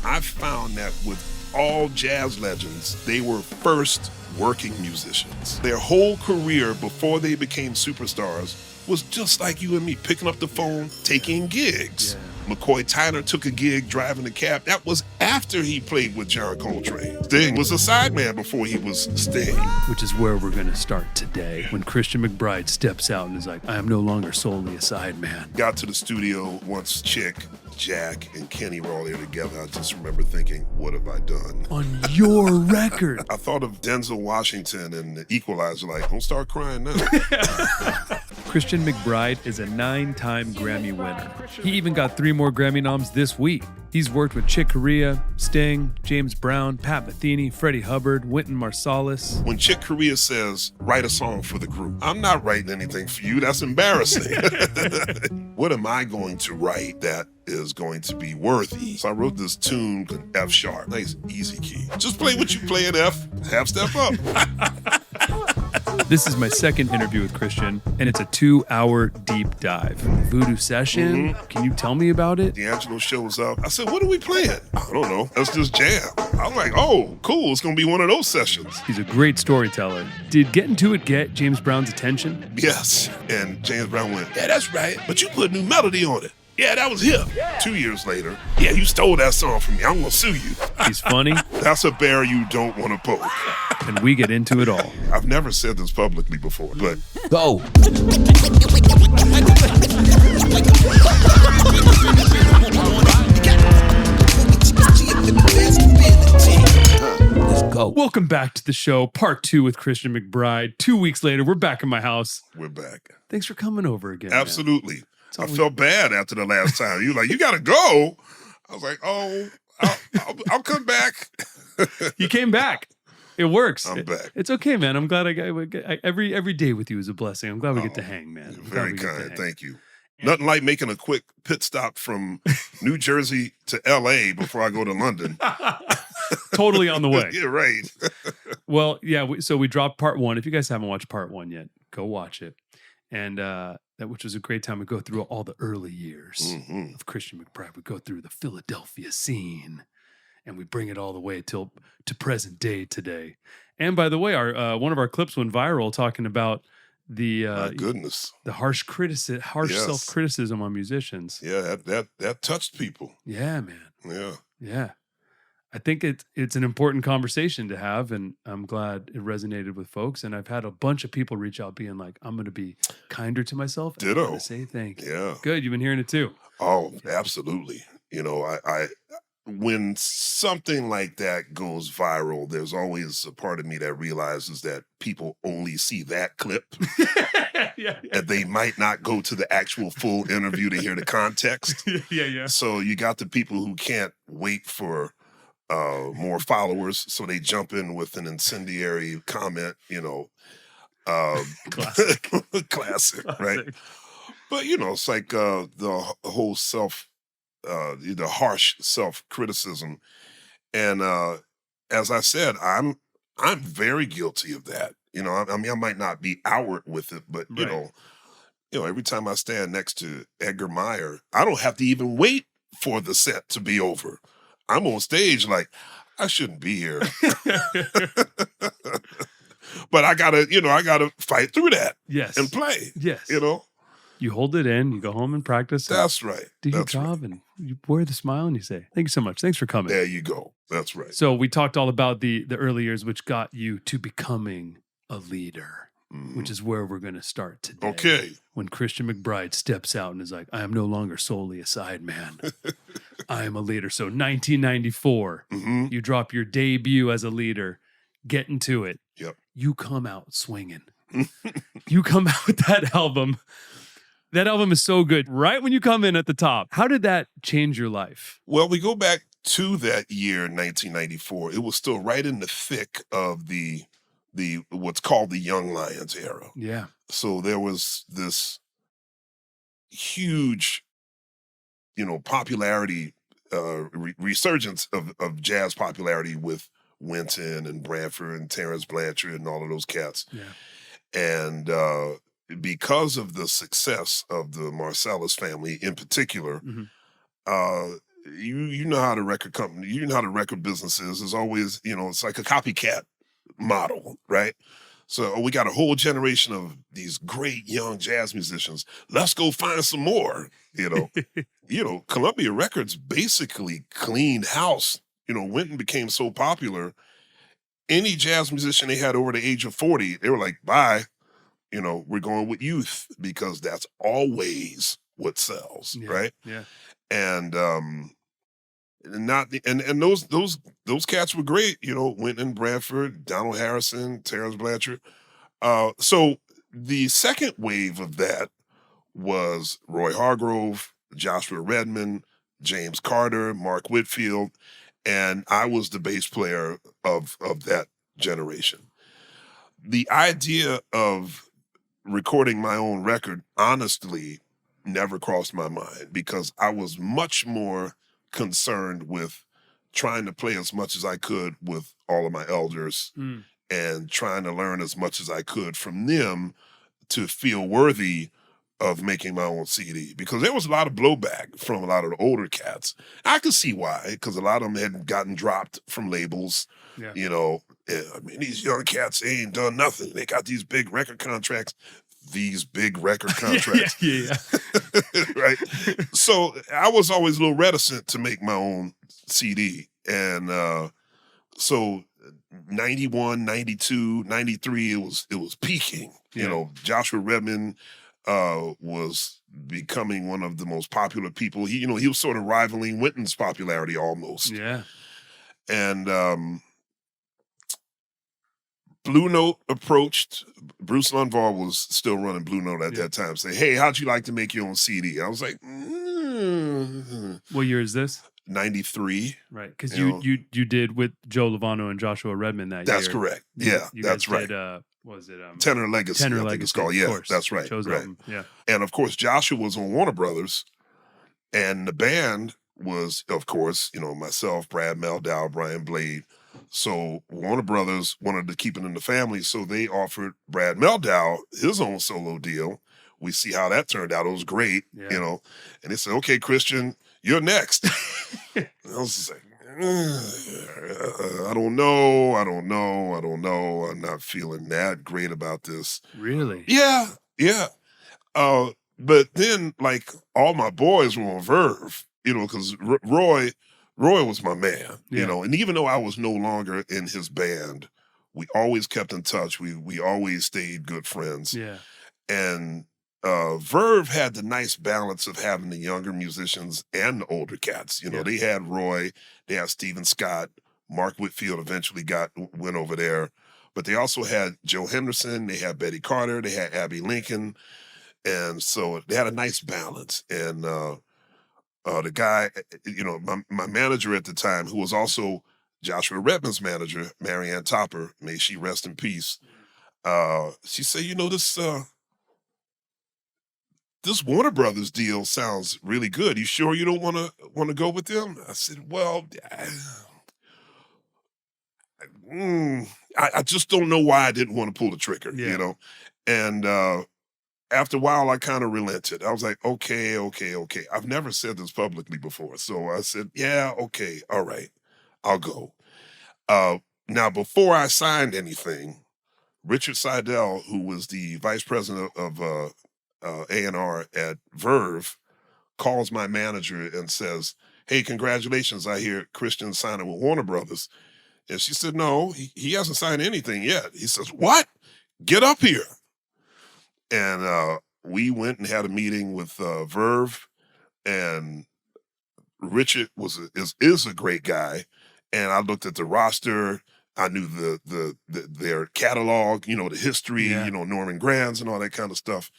I found that with all jazz legends, they were first working musicians. Their whole career before they became superstars was just like you and me, picking up the phone, taking gigs. Yeah. McCoy Tyner took a gig driving a cab. That was after he played with John Coltrane. Sting was a sideman before he was Sting. Which is where we're going to start today, when Christian McBride steps out and is like, I am no longer solely a sideman. Got to the studio once Chick, Jack, and Kenny were all there together. I just remember thinking, what have I done? On your record. I thought of Denzel Washington and the Equalizer, like, don't start crying now. Christian McBride is a 9-time Grammy winner. He even got 3 more Grammy noms this week. He's worked with Chick Corea, Sting, James Brown, Pat Metheny, Freddie Hubbard, Wynton Marsalis. When Chick Corea says, write a song for the group, I'm not writing anything for you. That's embarrassing. What am I going to write that is going to be worthy? So I wrote this tune in F sharp. Nice, easy key. Just play what you play in F, half step up. This is my second interview with Christian, and it's a 2-hour deep dive. Voodoo Session, Can you tell me about it? D'Angelo shows up. I said, what are we playing? I don't know. Let's just jam. I'm like, oh, cool. It's going to be one of those sessions. He's a great storyteller. Did Gettin' To It get James Brown's attention? Yes. And James Brown went, yeah, that's right. But you put new melody on it. Yeah, that was him. Yeah. 2 years later, yeah, you stole that song from me. I'm going to sue you. He's funny. That's a bear you don't want to poke. And we get into it all. I've never said this publicly before, but... Go. Let's go. Welcome back to the show, part 2 with Christian McBride. 2 weeks later, we're back in my house. We're back. Thanks for coming over again. Absolutely. Man. I felt bad after the last time. You were like, you got to go. I was like, oh, I'll come back. You came back. It works. I'm back. It's okay, man. I'm glad every day with you is a blessing. I'm glad we get to hang, man. Very kind. Thank you. Nothing like making a quick pit stop from New Jersey to LA before I go to London. Totally on the way. Yeah, right. Well, yeah. So we dropped part 1. If you guys haven't watched part 1 yet, go watch it. And which was a great time to go through all the early years of Christian McBride. We go through the Philadelphia scene, and we bring it all the way to present day today. And by the way, our one of our clips went viral talking about the my goodness, the harsh self-criticism on musicians. Yeah, that touched people. Yeah, man. Yeah. I think it's an important conversation to have, and I'm glad it resonated with folks. And I've had a bunch of people reach out being like, I'm going to be kinder to myself. Ditto. I'm gonna say thank you. Yeah. Good. You've been hearing it too. Oh, absolutely. You know, I when something like that goes viral, there's always a part of me that realizes that people only see that clip. Yeah. And they might not go to the actual full interview to hear the context. Yeah. So you got the people who can't wait for more followers, so they jump in with an incendiary comment, you know. Classic. Classic, right? But, you know, it's like the whole the harsh self-criticism. And as I said, I'm very guilty of that. You know, I mean, I might not be outward with it, but, you know, every time I stand next to Edgar Meyer, I don't have to even wait for the set to be over. I'm on stage like, I shouldn't be here. But I gotta fight through that. Yes. And play. Yes. You know? You hold it in, you go home and practice. That's right. Do your job and you wear the smile and you say, thank you so much. Thanks for coming. There you go. That's right. So we talked all about the early years, which got you to becoming a leader, which is where we're going to start today. Okay. When Christian McBride steps out and is like, I am no longer solely a sideman. I am a leader. So 1994, you drop your debut as a leader, Gettin' To It. Yep. You come out swinging. You come out with that album. That album is so good. Right when you come in at the top. How did that change your life? Well, we go back to that year, 1994. It was still right in the thick of the what's called the Young Lions era. Yeah. So there was this huge, popularity, resurgence of jazz popularity with Wynton and Branford and Terrence Blanchard and all of those cats. Yeah. And because of the success of the Marsalis family in particular, you know how the record company, you know how the record business is. It's always, it's like a copycat model, right? So we got a whole generation of these great young jazz musicians. Let's go find some more, Columbia Records basically cleaned house, went and became so popular. Any jazz musician they had over the age of 40, they were like, bye, we're going with youth because that's always what sells, right? Yeah. And those cats were great, Wynton Bradford, Donald Harrison, Terrence Blanchard. So the second wave of that was Roy Hargrove, Joshua Redman, James Carter, Mark Whitfield, and I was the bass player of that generation. The idea of recording my own record, honestly, never crossed my mind because I was much more concerned with trying to play as much as I could with all of my elders and trying to learn as much as I could from them to feel worthy of making my own CD, because there was a lot of blowback from a lot of the older cats. I could see why, because a lot of them had gotten dropped from labels. I mean, these young cats, they ain't done nothing. They got these big record contracts. These big record contracts. Yeah. Right? So I was always a little reticent to make my own CD. And so 91, 92, 93, it was peaking. Joshua Redman was becoming one of the most popular people. He was sort of rivaling Wynton's popularity almost. Yeah. And Blue Note approached. Bruce Lundvall was still running Blue Note at that time. Say, hey, how'd you like to make your own CD? I was like, What year is this? 93. Right, because you did with Joe Lovano and Joshua Redman that year. That's correct. Yeah, that's right. What was it? Tenor Legacy. Tenor I think Legacy. it's called. Yeah, that's right. Joe's right. album. Yeah. And of course, Joshua was on Warner Brothers, and the band was, of course, myself, Brad Meldau, Brian Blade. So Warner Brothers wanted to keep it in the family, so they offered Brad Meldau his own solo deal. We see how that turned out. It was great, And they said, okay, Christian, you're next. And I was just like, I don't know. I'm not feeling that great about this. Really? Yeah. But then, like, all my boys were on Verve, because Roy was my man, and even though I was no longer in his band, we always kept in touch. We always stayed good friends. Yeah. And Verve had the nice balance of having the younger musicians and the older cats. They had Roy, they had Stephen Scott, Mark Whitfield eventually went over there, but they also had Joe Henderson, they had Betty Carter, they had Abby Lincoln, and so they had a nice balance. And the guy, my manager at the time, who was also Joshua Redman's manager, Marianne Topper, may she rest in peace. She said, this Warner Brothers deal sounds really good. You sure you don't want to go with them? I said, well, I just don't know why I didn't want to pull the trigger, And after a while, I kind of relented. I was like, okay. I've never said this publicly before. So I said, yeah, okay, all right, I'll go. Now, before I signed anything, Richard Seidel, who was the vice president of A&R at Verve, calls my manager and says, hey, congratulations, I hear Christian signing with Warner Brothers. And she said, no, he hasn't signed anything yet. He says, what? Get up here. And we went and had a meeting with Verve, and Richard is a great guy. And I looked at the roster. I knew their catalog, the history, Norman Granz and all that kind of stuff.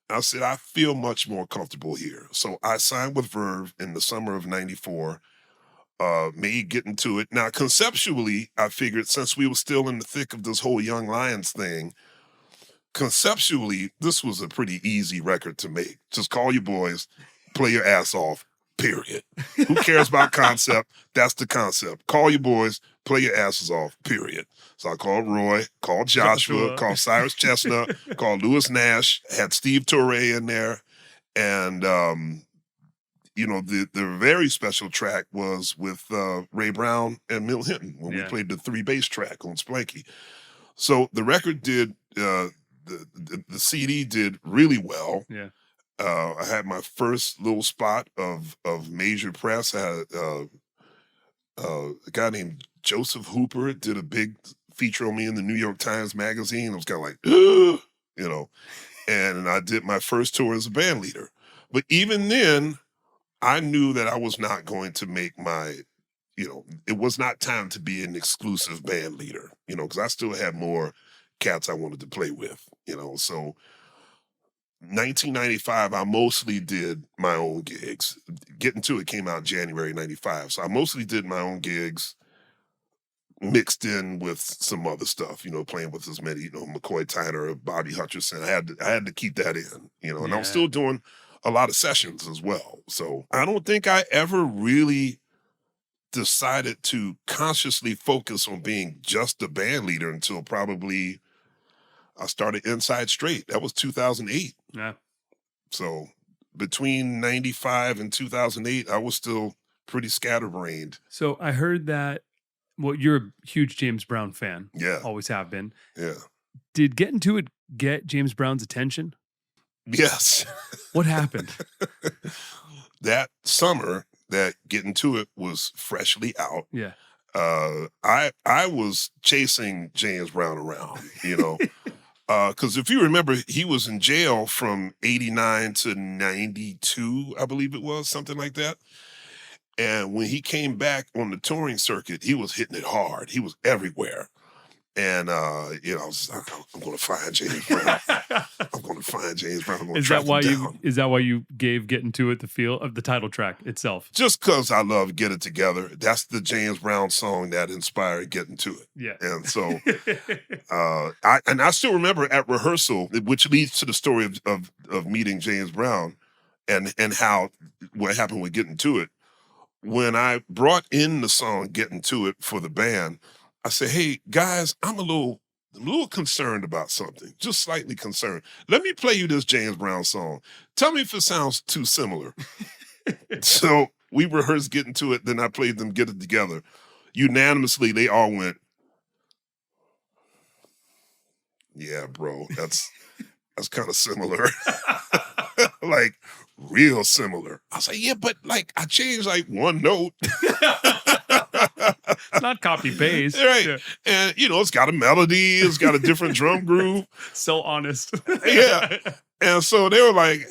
I said, I feel much more comfortable here. So I signed with Verve in the summer of 94, me getting to it. Now, conceptually, I figured since we were still in the thick of this whole Young Lions thing, conceptually, this was a pretty easy record to make. Just call your boys, play your ass off, period. Who cares about concept? That's the concept. Call your boys, play your asses off, period. So I called Roy, called Joshua. Called Cyrus Chestnut, called Lewis Nash, had Steve Torre in there. And the very special track was with Ray Brown and Mill Hinton when we played the 3 bass track on Splanky. So the record did, the CD did really well. Yeah. I had my first little spot of major press. I had a guy named Joseph Hooper did a big feature on me in the New York Times Magazine. I was kind of like, you know, and I did my first tour as a band leader. But even then, I knew that I was not going to make my, it was not time to be an exclusive band leader, because I still had more cats I wanted to play with, so 1995, I mostly did my own gigs. Getting to It came out January 95. So I mostly did my own gigs mixed in with some other stuff, playing with as many, McCoy Tyner, Bobby Hutcherson. I had to keep that in, and I'm still doing a lot of sessions as well. So I don't think I ever really decided to consciously focus on being just a band leader until probably I started Inside Straight. That was 2008. Yeah. So between 95 and 2008, I was still pretty scatterbrained. So I heard that, you're a huge James Brown fan. Yeah. Always have been. Yeah. Did Getting To It get James Brown's attention? Yes. What happened? That summer that Getting To It was freshly out. Yeah. I was chasing James Brown around, because if you remember, he was in jail from 89 to 92, I believe it was, something like that. And when he came back on the touring circuit, he was hitting it hard. He was everywhere. And, I was like, I'm going to find James Brown. I'm going to find James Brown. I'm going to track him down. Is that why you gave Getting To It the feel of the title track itself? Just because I love Get It Together. That's the James Brown song that inspired Getting To It. Yeah. And so, I still remember at rehearsal, which leads to the story of meeting James Brown and how what happened with Getting To It. When I brought in the song Getting To It for the band, I said, hey, guys, I'm a little concerned about something, just slightly concerned. Let me play you this James Brown song. Tell me if it sounds too similar. So we rehearsed Getting To It, then I played them Get It Together. Unanimously, they all went, yeah, bro, that's kind of similar. Like, real similar. I was like, yeah, but like, I changed like one note. Not copy paste. Right. Yeah. And, it's got a melody. It's got a different drum groove. So honest. Yeah. And so they were like,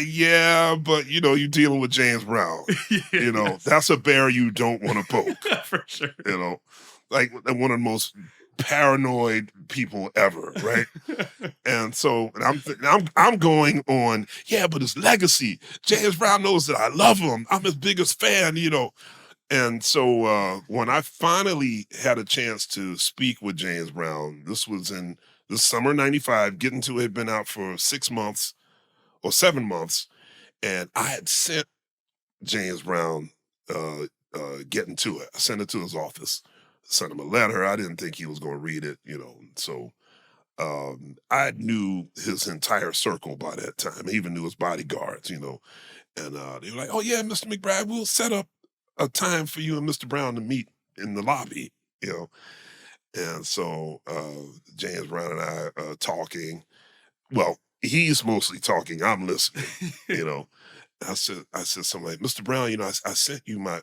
yeah, but, you're dealing with James Brown. Yes. That's a bear you don't want to poke. For sure. Like one of the most paranoid people ever, right? And so I'm going on, yeah, but his legacy. James Brown knows that I love him. I'm his biggest fan, And so when I finally had a chance to speak with James Brown, this was in the summer '95, Getting To It had been out for 6 months or 7 months, and I had sent James Brown Getting To It. I sent it to his office, sent him a letter. I didn't think he was going to read it, So I knew his entire circle by that time. I even knew his bodyguards, And they were like, oh yeah, Mr. McBride, we'll set up a time for you and Mr. Brown to meet in the lobby, And so James Brown and I are talking. Well, he's mostly talking. I'm listening, I said something like, Mr. Brown, I sent you my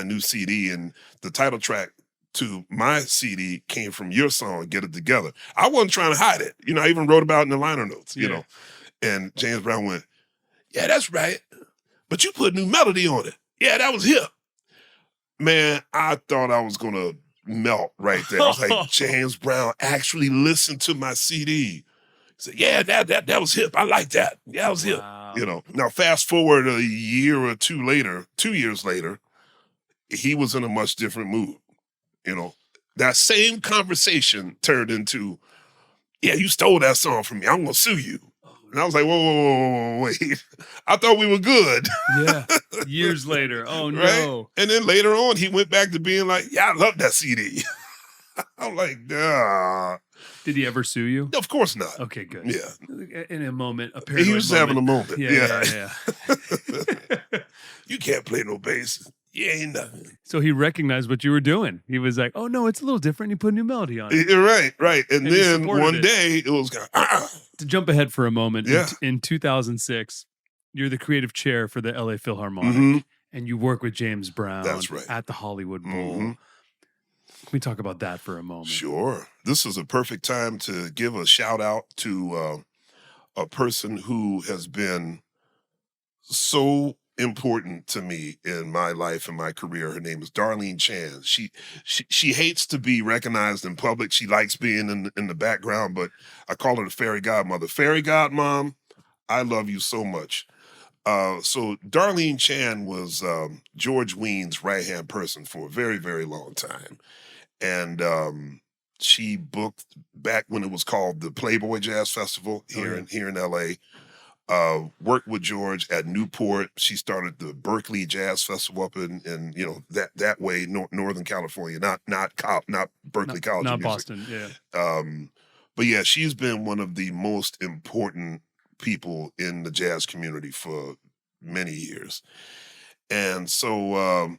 new CD, and the title track to my CD came from your song, Get It Together. I wasn't trying to hide it. I even wrote about it in the liner notes, know. And James Brown went, yeah, that's right. But you put a new melody on it. Yeah, that was hip. Man, I thought I was going to melt right there. I was like, James Brown actually listened to my CD. He said, yeah, that was hip. I like that. Yeah, that was hip. Now fast forward a year or 2 years later, he was in a much different mood. That same conversation turned into, yeah, you stole that song from me. I'm going to sue you. And I was like, whoa, wait. I thought we were good. Yeah. Years later. Oh, no. Right? And then later on, he went back to being like, yeah, I love that CD. I'm like, nah. Did he ever sue you? Of course not. Okay, good. Yeah. In a moment, a paranoid He was having a moment. Yeah. You can't play no bass. You ain't nothing. So he recognized what you were doing. He was like, "Oh no, it's a little different." He put a new melody on it. Right. And then one day it was To jump ahead for a moment, yeah. in 2006, you're the creative chair for the LA Philharmonic, and you work with James Brown. That's right. At the Hollywood Bowl. Can we talk about that for a moment? Sure. This is a perfect time to give a shout out to a person who has been so important to me in my life and my career. Her name is Darlene Chan. She hates to be recognized in public. She likes being in the background, but I call her the fairy godmother. Fairy godmom, I love you so much. So Darlene Chan was George Weah's right-hand person for a very, very long time. And she booked back when it was called the Playboy Jazz Festival here in LA. Worked with George at Newport. She started the Berkeley Jazz Festival up in that way, Northern California, not Berkeley College, not of Music. Boston. Yeah. But yeah, she's been one of the most important people in the jazz community for many years, and so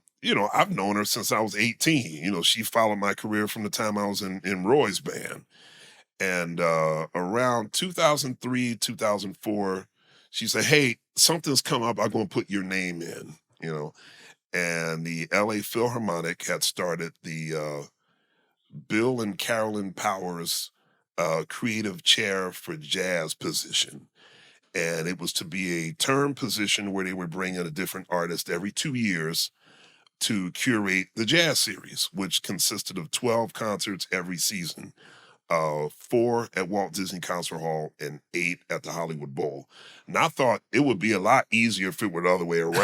I've known her since I was 18. She followed my career from the time I was in Roy's band, and around 2003, 2004. She said, "Hey, something's come up. I'm going to put your name in," and the LA Philharmonic had started the Bill and Carolyn Powers creative chair for jazz position. And it was to be a term position where they would bring in a different artist every 2 years to curate the jazz series, which consisted of 12 concerts every season. 4 at Walt Disney Concert Hall and 8 at the Hollywood Bowl. And I thought it would be a lot easier if it were the other way around.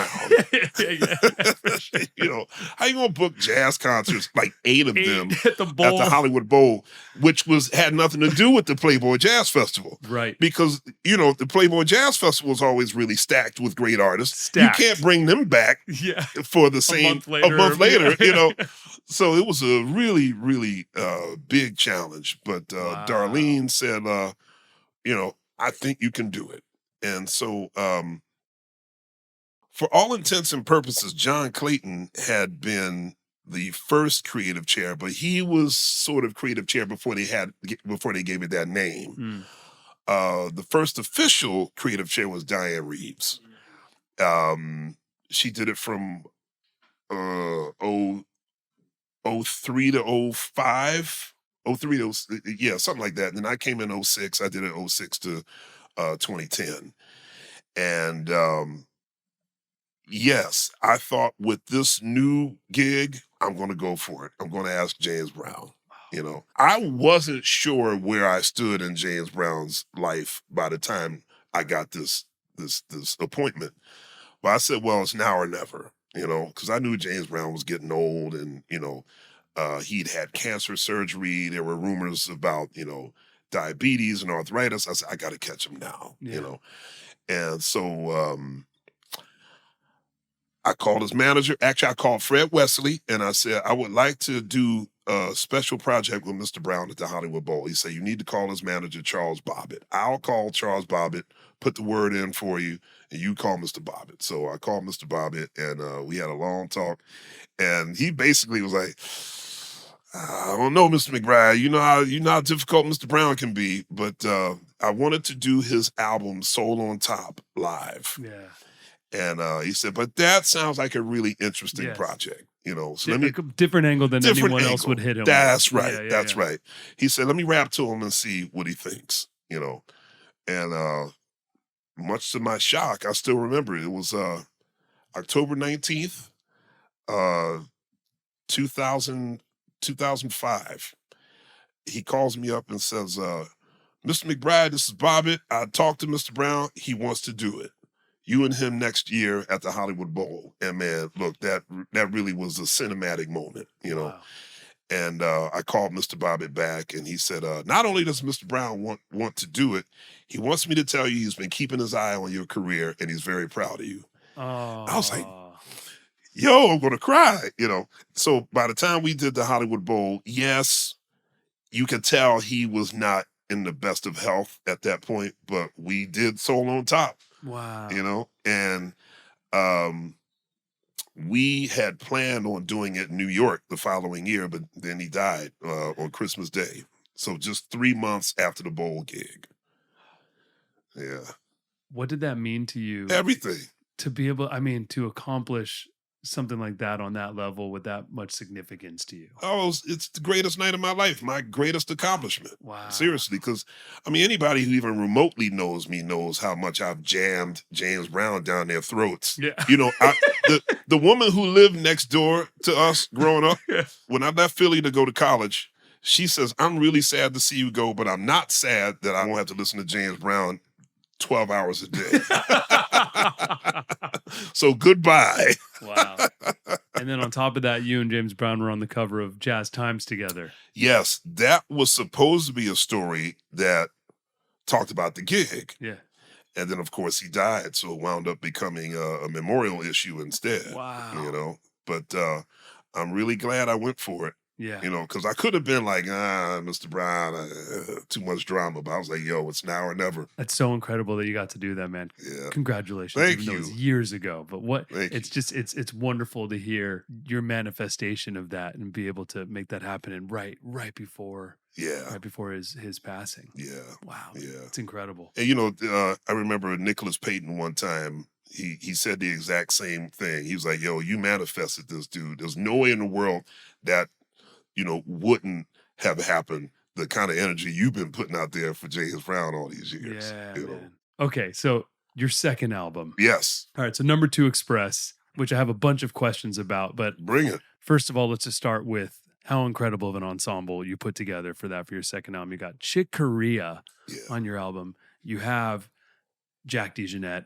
How you gonna book jazz concerts, like 8 of them at the Hollywood Bowl, which had nothing to do with the Playboy Jazz Festival, right? Because the Playboy Jazz Festival is always really stacked with great artists. You can't bring them back, for the same a month later. So it was a really, really big challenge. But Wow. Darlene said, I think you can do it. And so for all intents and purposes, John Clayton had been the first creative chair, but he was sort of creative chair before they gave it that name. The first official creative chair was Diane Reeves. She did it from 03 to 05. 03 to, something like that. And then I came in 06. I did it 06 to 2010. And yes, I thought with this new gig, I'm going to go for it. I'm going to ask James Brown. I wasn't sure where I stood in James Brown's life by the time I got this appointment. But I said, well, it's now or never, because I knew James Brown was getting old and, he'd had cancer surgery. There were rumors about, diabetes and arthritis. I said, I got to catch him now, And so I called his manager. Actually, I called Fred Wesley, and I said, I would like to do a special project with Mr. Brown at the Hollywood Bowl. He said, you need to call his manager, Charles Bobbitt. I'll call Charles Bobbitt, put the word in for you, and you call Mr. Bobbitt. So I called Mr. Bobbitt, and we had a long talk. And he basically was like, I don't know, Mr. McBride. You know how difficult Mr. Brown can be, but I wanted to do his album Soul on Top live. Yeah. And he said, but that sounds like a really interesting project, So let me different angle than anyone else would hit him. That's right. That's right. He said, let me rap to him and see what he thinks, And much to my shock, I still remember it was October 19th, 2005. He calls me up and says, Mr. McBride, this is Bobbitt. I talked to Mr. Brown. He wants to do it. You and him next year at the Hollywood Bowl. And man, look, that really was a cinematic moment, Wow. And I called Mr. Bobbitt back, and he said, not only does Mr. Brown want to do it, he wants me to tell you he's been keeping his eye on your career, and he's very proud of you. Oh. I was like, yo, I'm going to cry, So by the time we did the Hollywood Bowl, yes, you could tell he was not in the best of health at that point, but we did Soul on Top. Wow. You know, and we had planned on doing it in New York the following year, but then he died on Christmas Day. So just 3 months after the bowl gig. Yeah. What did that mean to you? Everything. To be able, I mean, to accomplish something like that on that level with that much significance to you. Oh, it's the greatest night of my life, my greatest accomplishment. Wow. Seriously, because, I mean, anybody who even remotely knows me knows how much I've jammed James Brown down their throats. Yeah. You know, the woman who lived next door to us growing up, when I left Philly to go to college, she says, I'm really sad to see you go, but I'm not sad that I won't have to listen to James Brown 12 hours a day. So goodbye. Wow. And then on top of that, you and James Brown were on the cover of Jazz Times together. Yes, that was supposed to be a story that talked about the gig. Yeah. And then, of course, he died, so it wound up becoming a memorial issue instead. Wow. You know, but I'm really glad I went for it. Yeah. You know, because I could have been like, Mr. Brown, too much drama. But I was like, yo, it's now or never. That's so incredible that you got to do that, man. Yeah. Congratulations. Thank even though you. it was years ago. But Thank just it's wonderful to hear your manifestation of that and be able to make that happen and right before his passing. Yeah. Wow. Yeah. It's incredible. And you know, I remember Nicholas Payton one time. He said the exact same thing. He was like, yo, you manifested this, dude. There's no way in the world that, you know, wouldn't have happened. The kind of energy you've been putting out there for James Brown all these years. Yeah, you know? man. Okay, so your second album. Yes. All right, so Number 2 Express, which I have a bunch of questions about, but bring it. First of all, let's just start with how incredible of an ensemble you put together for your second album. You got Chick Corea on your album. You have Jack DeJohnette.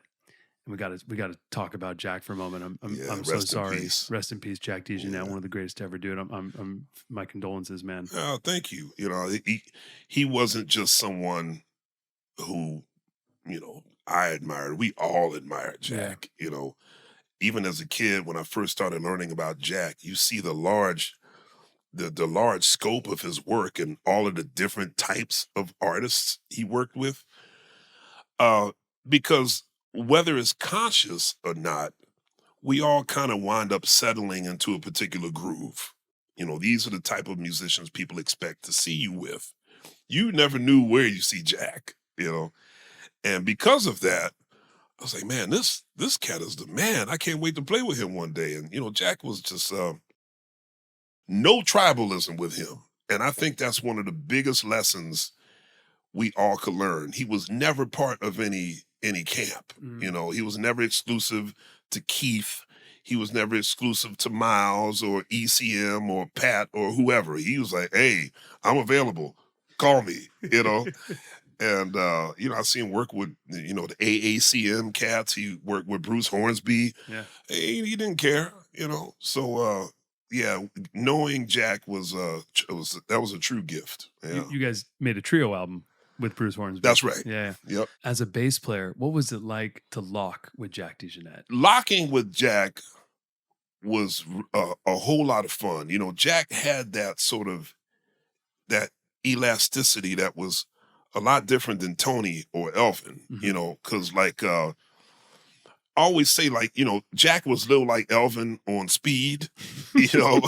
And we got to talk about Jack for a moment. I'm so sorry. Rest in peace, Jack DeJohnette, one of the greatest to ever do it. I'm my condolences, man. Oh, thank you. You know, he wasn't just someone who, you know, I admired. We all admired Jack. You know, even as a kid, when I first started learning about Jack, you see the large scope of his work and all of the different types of artists he worked with. Because whether it's conscious or not, we all kind of wind up settling into a particular groove. You know, these are the type of musicians people expect to see you with. You never knew where you see Jack, you know. And because of that, I was like, man, this cat is the man. I can't wait to play with him one day. And, you know, Jack was just no tribalism with him. And I think that's one of the biggest lessons we all could learn. He was never part of any camp. You know, he was never exclusive to Keith. He was never exclusive to Miles or ECM or Pat or whoever. He was like, hey, I'm available. Call me, you know. And, you know, I seen him work with, you know, the AACM cats. He worked with Bruce Hornsby. Yeah. He didn't care, you know. So, yeah, knowing Jack was a true gift. Yeah. You guys made a trio album with Bruce Hornsby. That's right. Yeah. Yep. As a bass player, what was it like to lock with Jack DeJohnette? Locking with Jack was a whole lot of fun. You know, Jack had that sort of, that elasticity that was a lot different than Tony or Elvin, you know, because like, I always say, like, you know, Jack was a little like Elvin on speed, you know.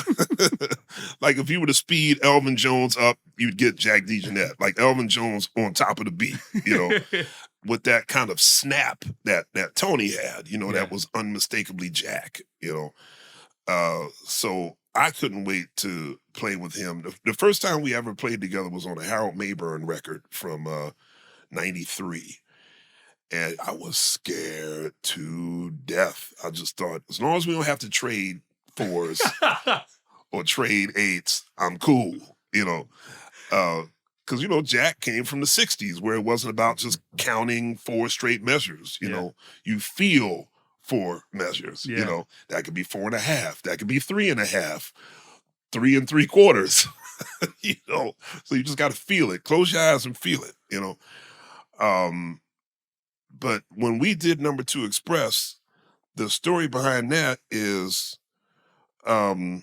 Like if you were to speed Elvin Jones up, you'd get Jack DeJohnette, like Elvin Jones on top of the beat, you know, with that kind of snap that Tony had, you know, that was unmistakably Jack, you know. So I couldn't wait to play with him. The first time we ever played together was on a Harold Mayburn record from 93. And I was scared to death. I just thought, as long as we don't have to trade 4s or trade 8s, I'm cool, you know. Because, you know, Jack came from the 60s where it wasn't about just counting 4 straight measures. You know, you feel 4 measures, you know. That could be 4.5. That could be 3.5, 3 3/4. You know, so you just got to feel it. Close your eyes and feel it, you know. But when we did Number 2 Express, the story behind that is the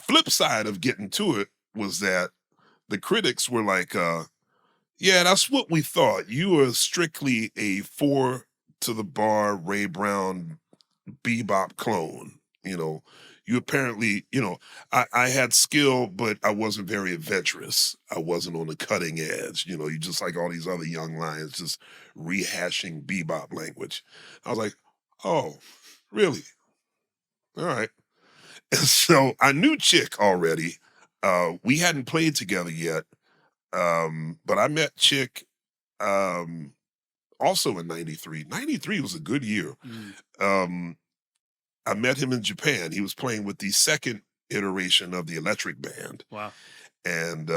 flip side of Getting To It was that the critics were like, yeah, that's what we thought. You were strictly a 4 to the bar Ray Brown bebop clone. You know, you apparently, you know, I had skill, but I wasn't very adventurous. I wasn't on the cutting edge. You know, you just like all these other young lions just rehashing bebop language. I was like, oh, really? All right. And so I knew Chick already. We hadn't played together yet. But I met Chick also in 93. 93 was a good year. I met him in Japan. He was playing with the second iteration of the Electric Band. Wow. And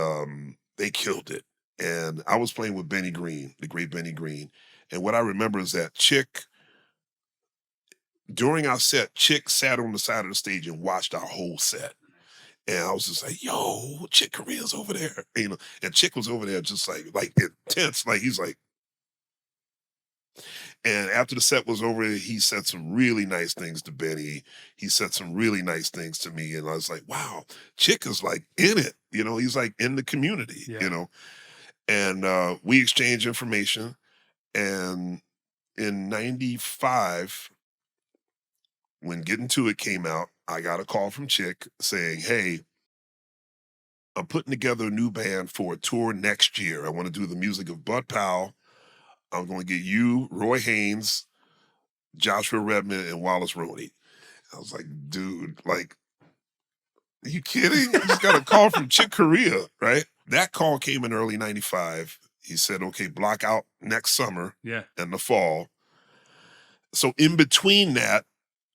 they killed it. And I was playing with Benny Green, the great Benny Green. And what I remember is that Chick, during our set, Chick sat on the side of the stage and watched our whole set. And I was just like, yo, Chick Corea's over there. You know, and Chick was over there just like intense. Like, he's like, and after the set was over, he said some really nice things to Benny. He said some really nice things to me. And I was like, wow, Chick is like in it. You know, he's like in the community, you know. And we exchanged information. And in 95, when Getting To It came out, I got a call from Chick saying, hey, I'm putting together a new band for a tour next year. I want to do the music of Bud Powell. I'm going to get you, Roy Haynes, Joshua Redman, and Wallace Roney. I was like, dude, like, are you kidding? I just got a call from Chick Corea, right? That call came in early 95. He said, okay, block out next summer and the fall. So in between that,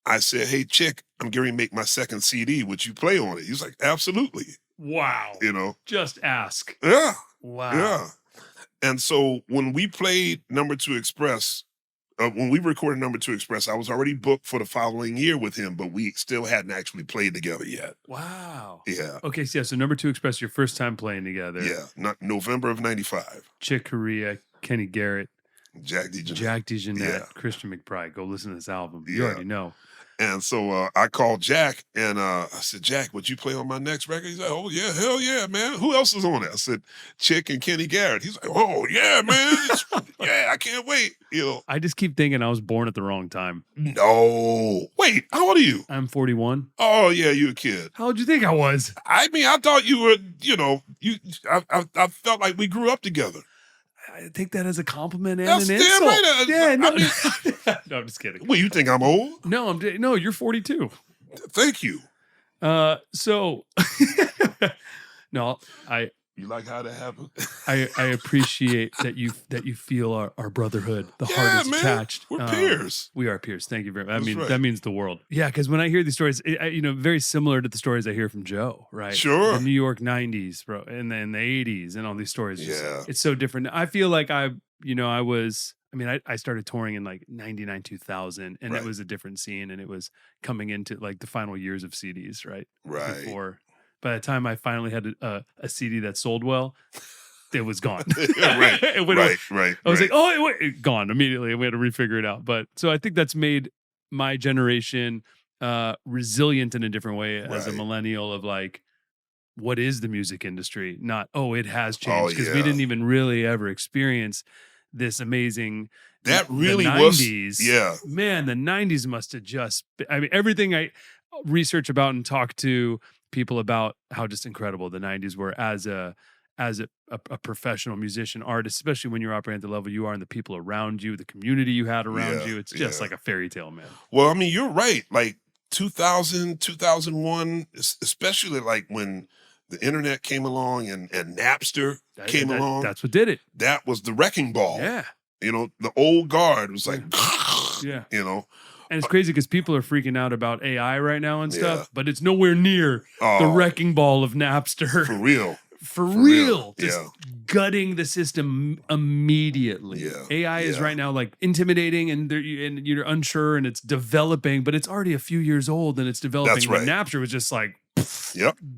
I said, hey, Chick, I'm getting to make my second CD. Would you play on it? He's like, absolutely. Wow. You know? Just ask. Yeah. Wow. Yeah. And so when we played Number 2 Express, when we recorded Number 2 Express, I was already booked for the following year with him, but we still hadn't actually played together yet. Wow. Yeah. Okay, so Number 2 Express, your first time playing together. Yeah, November of 95. Chick Corea, Kenny Garrett, Jack DeJohnette. Jack DeJohnette, Christian McBride. Go listen to this album. You already know. And so I called Jack and I said, Jack, would you play on my next record? He's like, oh, yeah, hell yeah, man. Who else is on it? I said, Chick and Kenny Garrett. He's like, oh, yeah, man. Yeah, I can't wait. You know, I just keep thinking I was born at the wrong time. No. Wait, how old are you? I'm 41. Oh, yeah, you're a kid. How old do you think I was? I mean, I thought you were, you know, I felt like we grew up together. I take that as a compliment and That's an damn insult. right. Yeah, no, I mean, no, I'm just kidding. Well, you think I'm old? No, no, you're 42. Thank you. So no, You like how that happened? I appreciate that you feel our brotherhood. The heart is attached. We're peers. We are peers. Thank you very much. That's right. That means the world. Yeah, because when I hear these stories, you know, very similar to the stories I hear from Joe, right? Sure. The New York 90s, bro, and then the 80s and all these stories. Yeah. It's so different. I feel like I started touring in like 99, 2000, and it was a different scene, and it was coming into like the final years of CDs, right? Right. By the time I finally had a CD that sold well, it was gone. Right. Right. I was like, oh, wait, gone immediately. We had to refigure it out. But so I think that's made my generation resilient in a different way as a millennial of like, what is the music industry? Not, it has changed, because we didn't even really ever experience this amazing. That really the 90s, was, yeah. Man, the 90s must have just, I mean, everything I research about and talk to people about how just incredible the 90s were as a professional musician, artist, especially when you're operating at the level you are and the people around you, the community you had around you. It's just like a fairy tale, man. Well, I mean, you're right. Like 2000, 2001, especially like when the internet came along and Napster came along. That's what did it. That was the wrecking ball. Yeah. You know, the old guard was like, yeah. You know. And it's crazy because people are freaking out about AI right now and stuff, but it's nowhere near the wrecking ball of Napster. For real. For real. Just gutting the system immediately. Yeah. AI is right now like intimidating, and you're unsure, and it's developing, but it's already a few years old and it's developing. That's right. And Napster was just like,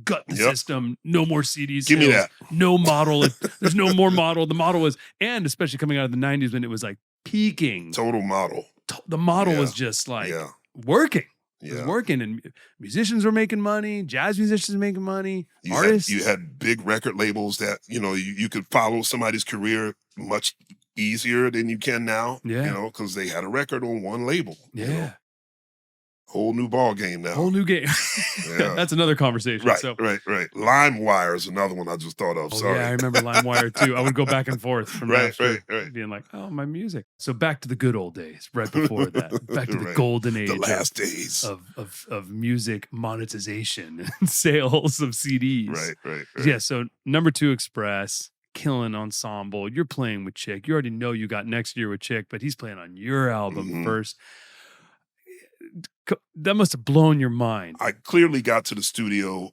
gut the system, no more CDs. Give me that. No model. There's no more model. The model was, and especially coming out of the 90s when it was like peaking. Total model. The model was just like working. It was working, and musicians were making money. Jazz musicians were making money. Artists. You had big record labels that, you know, you could follow somebody's career much easier than you can now. Yeah. You know, because they had a record on one label. Yeah. You know? Whole new ball game now. Whole new game. Yeah. That's another conversation. Right, so. right. LimeWire is another one I just thought of. Sorry. Yeah, I remember LimeWire too. I would go back and forth from right, being like, oh, my music. So back to the good old days, right before that. Back to the golden age. The last days. Of music monetization and sales of CDs. Right. Yeah, so number 2 Express, killing ensemble. You're playing with Chick. You already know you got next year with Chick, but he's playing on your album first. That must have blown your mind. I clearly got to the studio,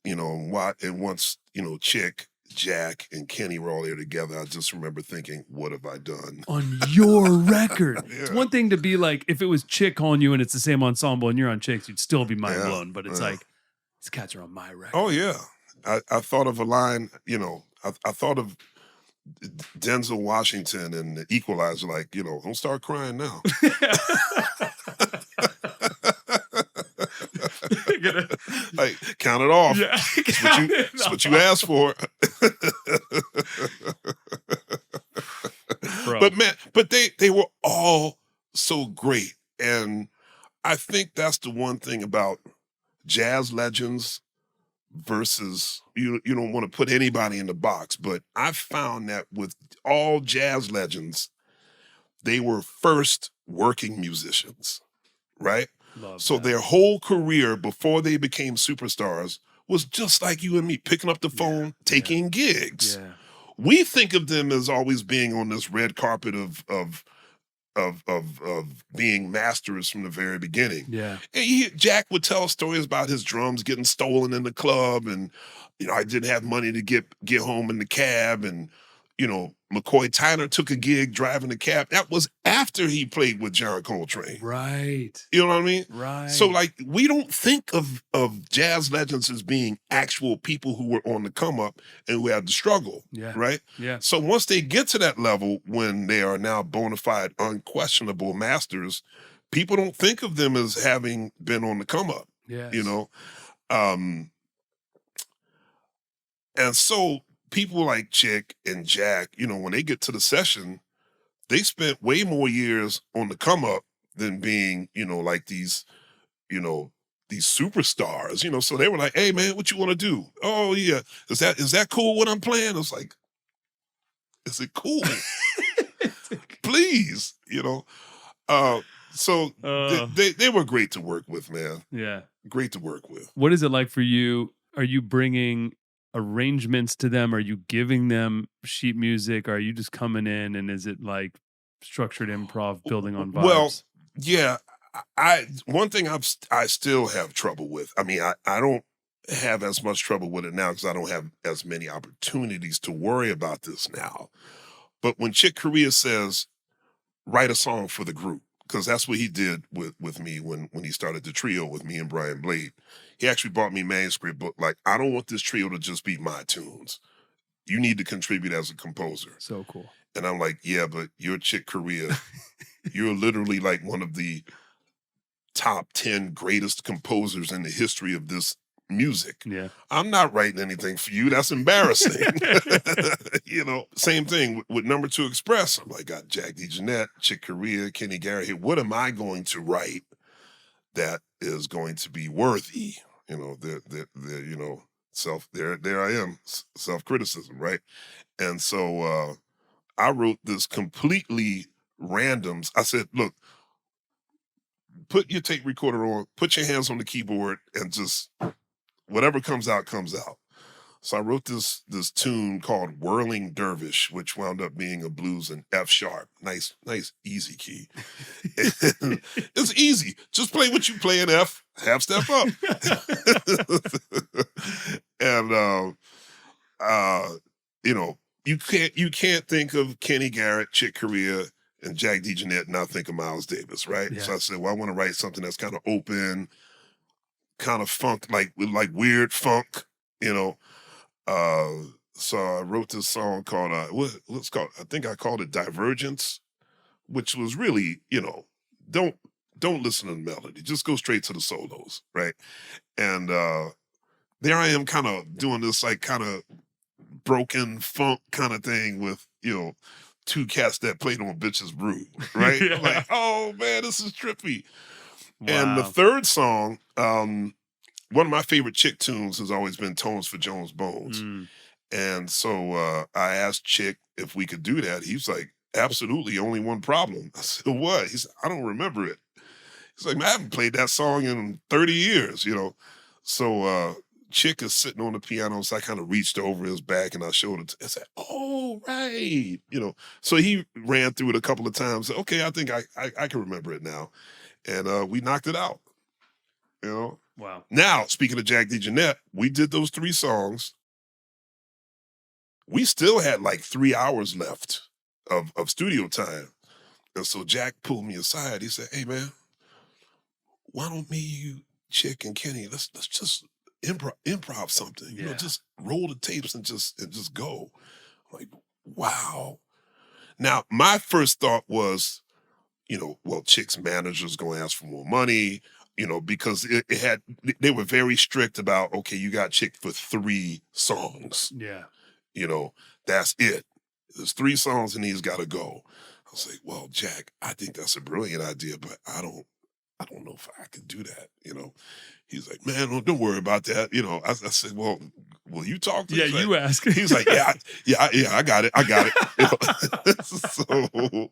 you know, and once, you know, Chick, Jack, and Kenny were all there together, I just remember thinking, what have I done? On your record. Yeah. It's one thing to be like, if it was Chick calling you and it's the same ensemble and you're on Chick's, you'd still be mind blown. But it's like, these cats are on my record. Oh, yeah. I thought of a line, you know, I thought of Denzel Washington and the Equalizer, like, you know, don't start crying now. Like, count it off. Yeah. That's what you asked for. But man, they were all so great. And I think that's the one thing about jazz legends versus you don't want to put anybody in the box, but I found that with all jazz legends, they were first working musicians, right? So their whole career before they became superstars was just like you and me, picking up the phone, taking gigs. Yeah. We think of them as always being on this red carpet of being masters from the very beginning. Yeah. And Jack would tell stories about his drums getting stolen in the club, and you know, I didn't have money to get home in the cab, and you know, McCoy Tyner took a gig driving the cab. That was after he played with John Coltrane. Right. You know what I mean? Right. So like, we don't think of jazz legends as being actual people who were on the come up and who had to struggle. Yeah. Right? Yeah. So once they get to that level, when they are now bona fide, unquestionable masters, people don't think of them as having been on the come up. Yeah. You know? And so people like Chick and Jack, you know, when they get to the session, they spent way more years on the come up than being, you know, like these, you know, these superstars, you know. So they were like, hey man, what you want to do? Oh yeah. Is that cool what I'm playing? I was like, is it cool? Please, you know. So they were great to work with, man. Yeah. Great to work with. What is it like for you? Are you bringing arrangements to them? Are you giving them sheet music? Are you just coming in, and is it like structured improv building on vibes? Well, yeah. One thing I still have trouble with. I mean, I don't have as much trouble with it now because I don't have as many opportunities to worry about this now. But when Chick Corea says, write a song for the group, because that's what he did with me when he started the trio with me and Brian Blade. He actually bought me a manuscript book. Like, I don't want this trio to just be my tunes. You need to contribute as a composer. So cool. And I'm like, yeah, but you're Chick Corea. You're literally like one of the top 10 greatest composers in the history of this music. Yeah. I'm not writing anything for you. That's embarrassing. You know, same thing with number 2 Express. I'm like, got Jack DeJohnette, Chick Corea, Kenny Garrett here. What am I going to write that is going to be worthy? You know, you know, there I am, self-criticism, right? And so I wrote this completely randoms. I said, look, put your tape recorder on, put your hands on the keyboard, and just whatever comes out, comes out. So I wrote this tune called Whirling Dervish, which wound up being a blues in F sharp. Nice, easy key. It's easy. Just play what you play in F, half step up. And you know, you can't think of Kenny Garrett, Chick Corea, and Jack DeJohnette and not think of Miles Davis, right? Yeah. So I said, well, I want to write something that's kind of open, kind of funk, like weird funk, you know. So I wrote this song called what's called, I think I called it Divergence, which was really, you know, don't don't listen to the melody. Just go straight to the solos, right? And there I am kind of doing this like kind of broken funk kind of thing with, two cats that played on Bitches Brew, right? Yeah. Like, oh man, this is trippy. Wow. And the third song, one of my favorite Chick tunes has always been Tones for Jones Bones. And so I asked Chick if we could do that. He's like, absolutely, only one problem. I said, what? He said, I don't remember it. He's like, man, I haven't played that song in 30 years, So Chick is sitting on the piano, so I kind of reached over his back and I showed it. I said, oh, right. So he ran through it a couple of times. Okay, I think I can remember it now. And we knocked it out, Wow. Now, speaking of Jack DeJohnette, we did those 3 songs. We still had like 3 hours left of studio time. And so Jack pulled me aside. He said, hey, man, why don't me, you, Chick, and Kenny, let's just improv something. Just roll the tapes and just go. I'm like, wow. Now, my first thought was, well, Chick's manager's going to ask for more money, because they were very strict about, okay, you got Chick for 3 songs. Yeah. That's it. There's 3 songs and he's got to go. I was like, well, Jack, I think that's a brilliant idea, but I don't know if I could do that, He's like, man, don't worry about that. I said, well, will you talk to him? Yeah, you ask. He's like, yeah, I got it. So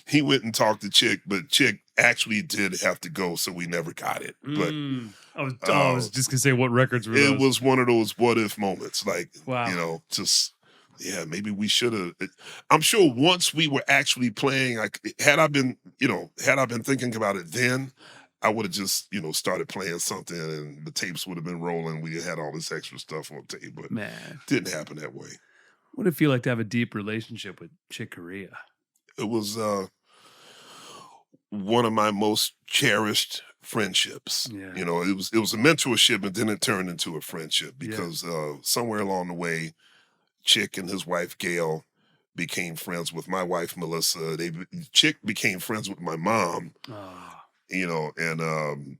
he went and talked to Chick, but Chick actually did have to go, so we never got it. But I was just gonna say, what records were those? It was one of those what if moments, like, wow. Maybe we should have. I'm sure once we were actually playing, like, had I been thinking about it then, I would have just, started playing something and the tapes would have been rolling. We had all this extra stuff on tape, but man, didn't happen that way. What did it feel like to have a deep relationship with Chick Corea? It was one of my most cherished friendships. Yeah. It was a mentorship, and then it turned into a friendship because somewhere along the way, Chick and his wife Gail became friends with my wife Melissa. Chick became friends with my mom. And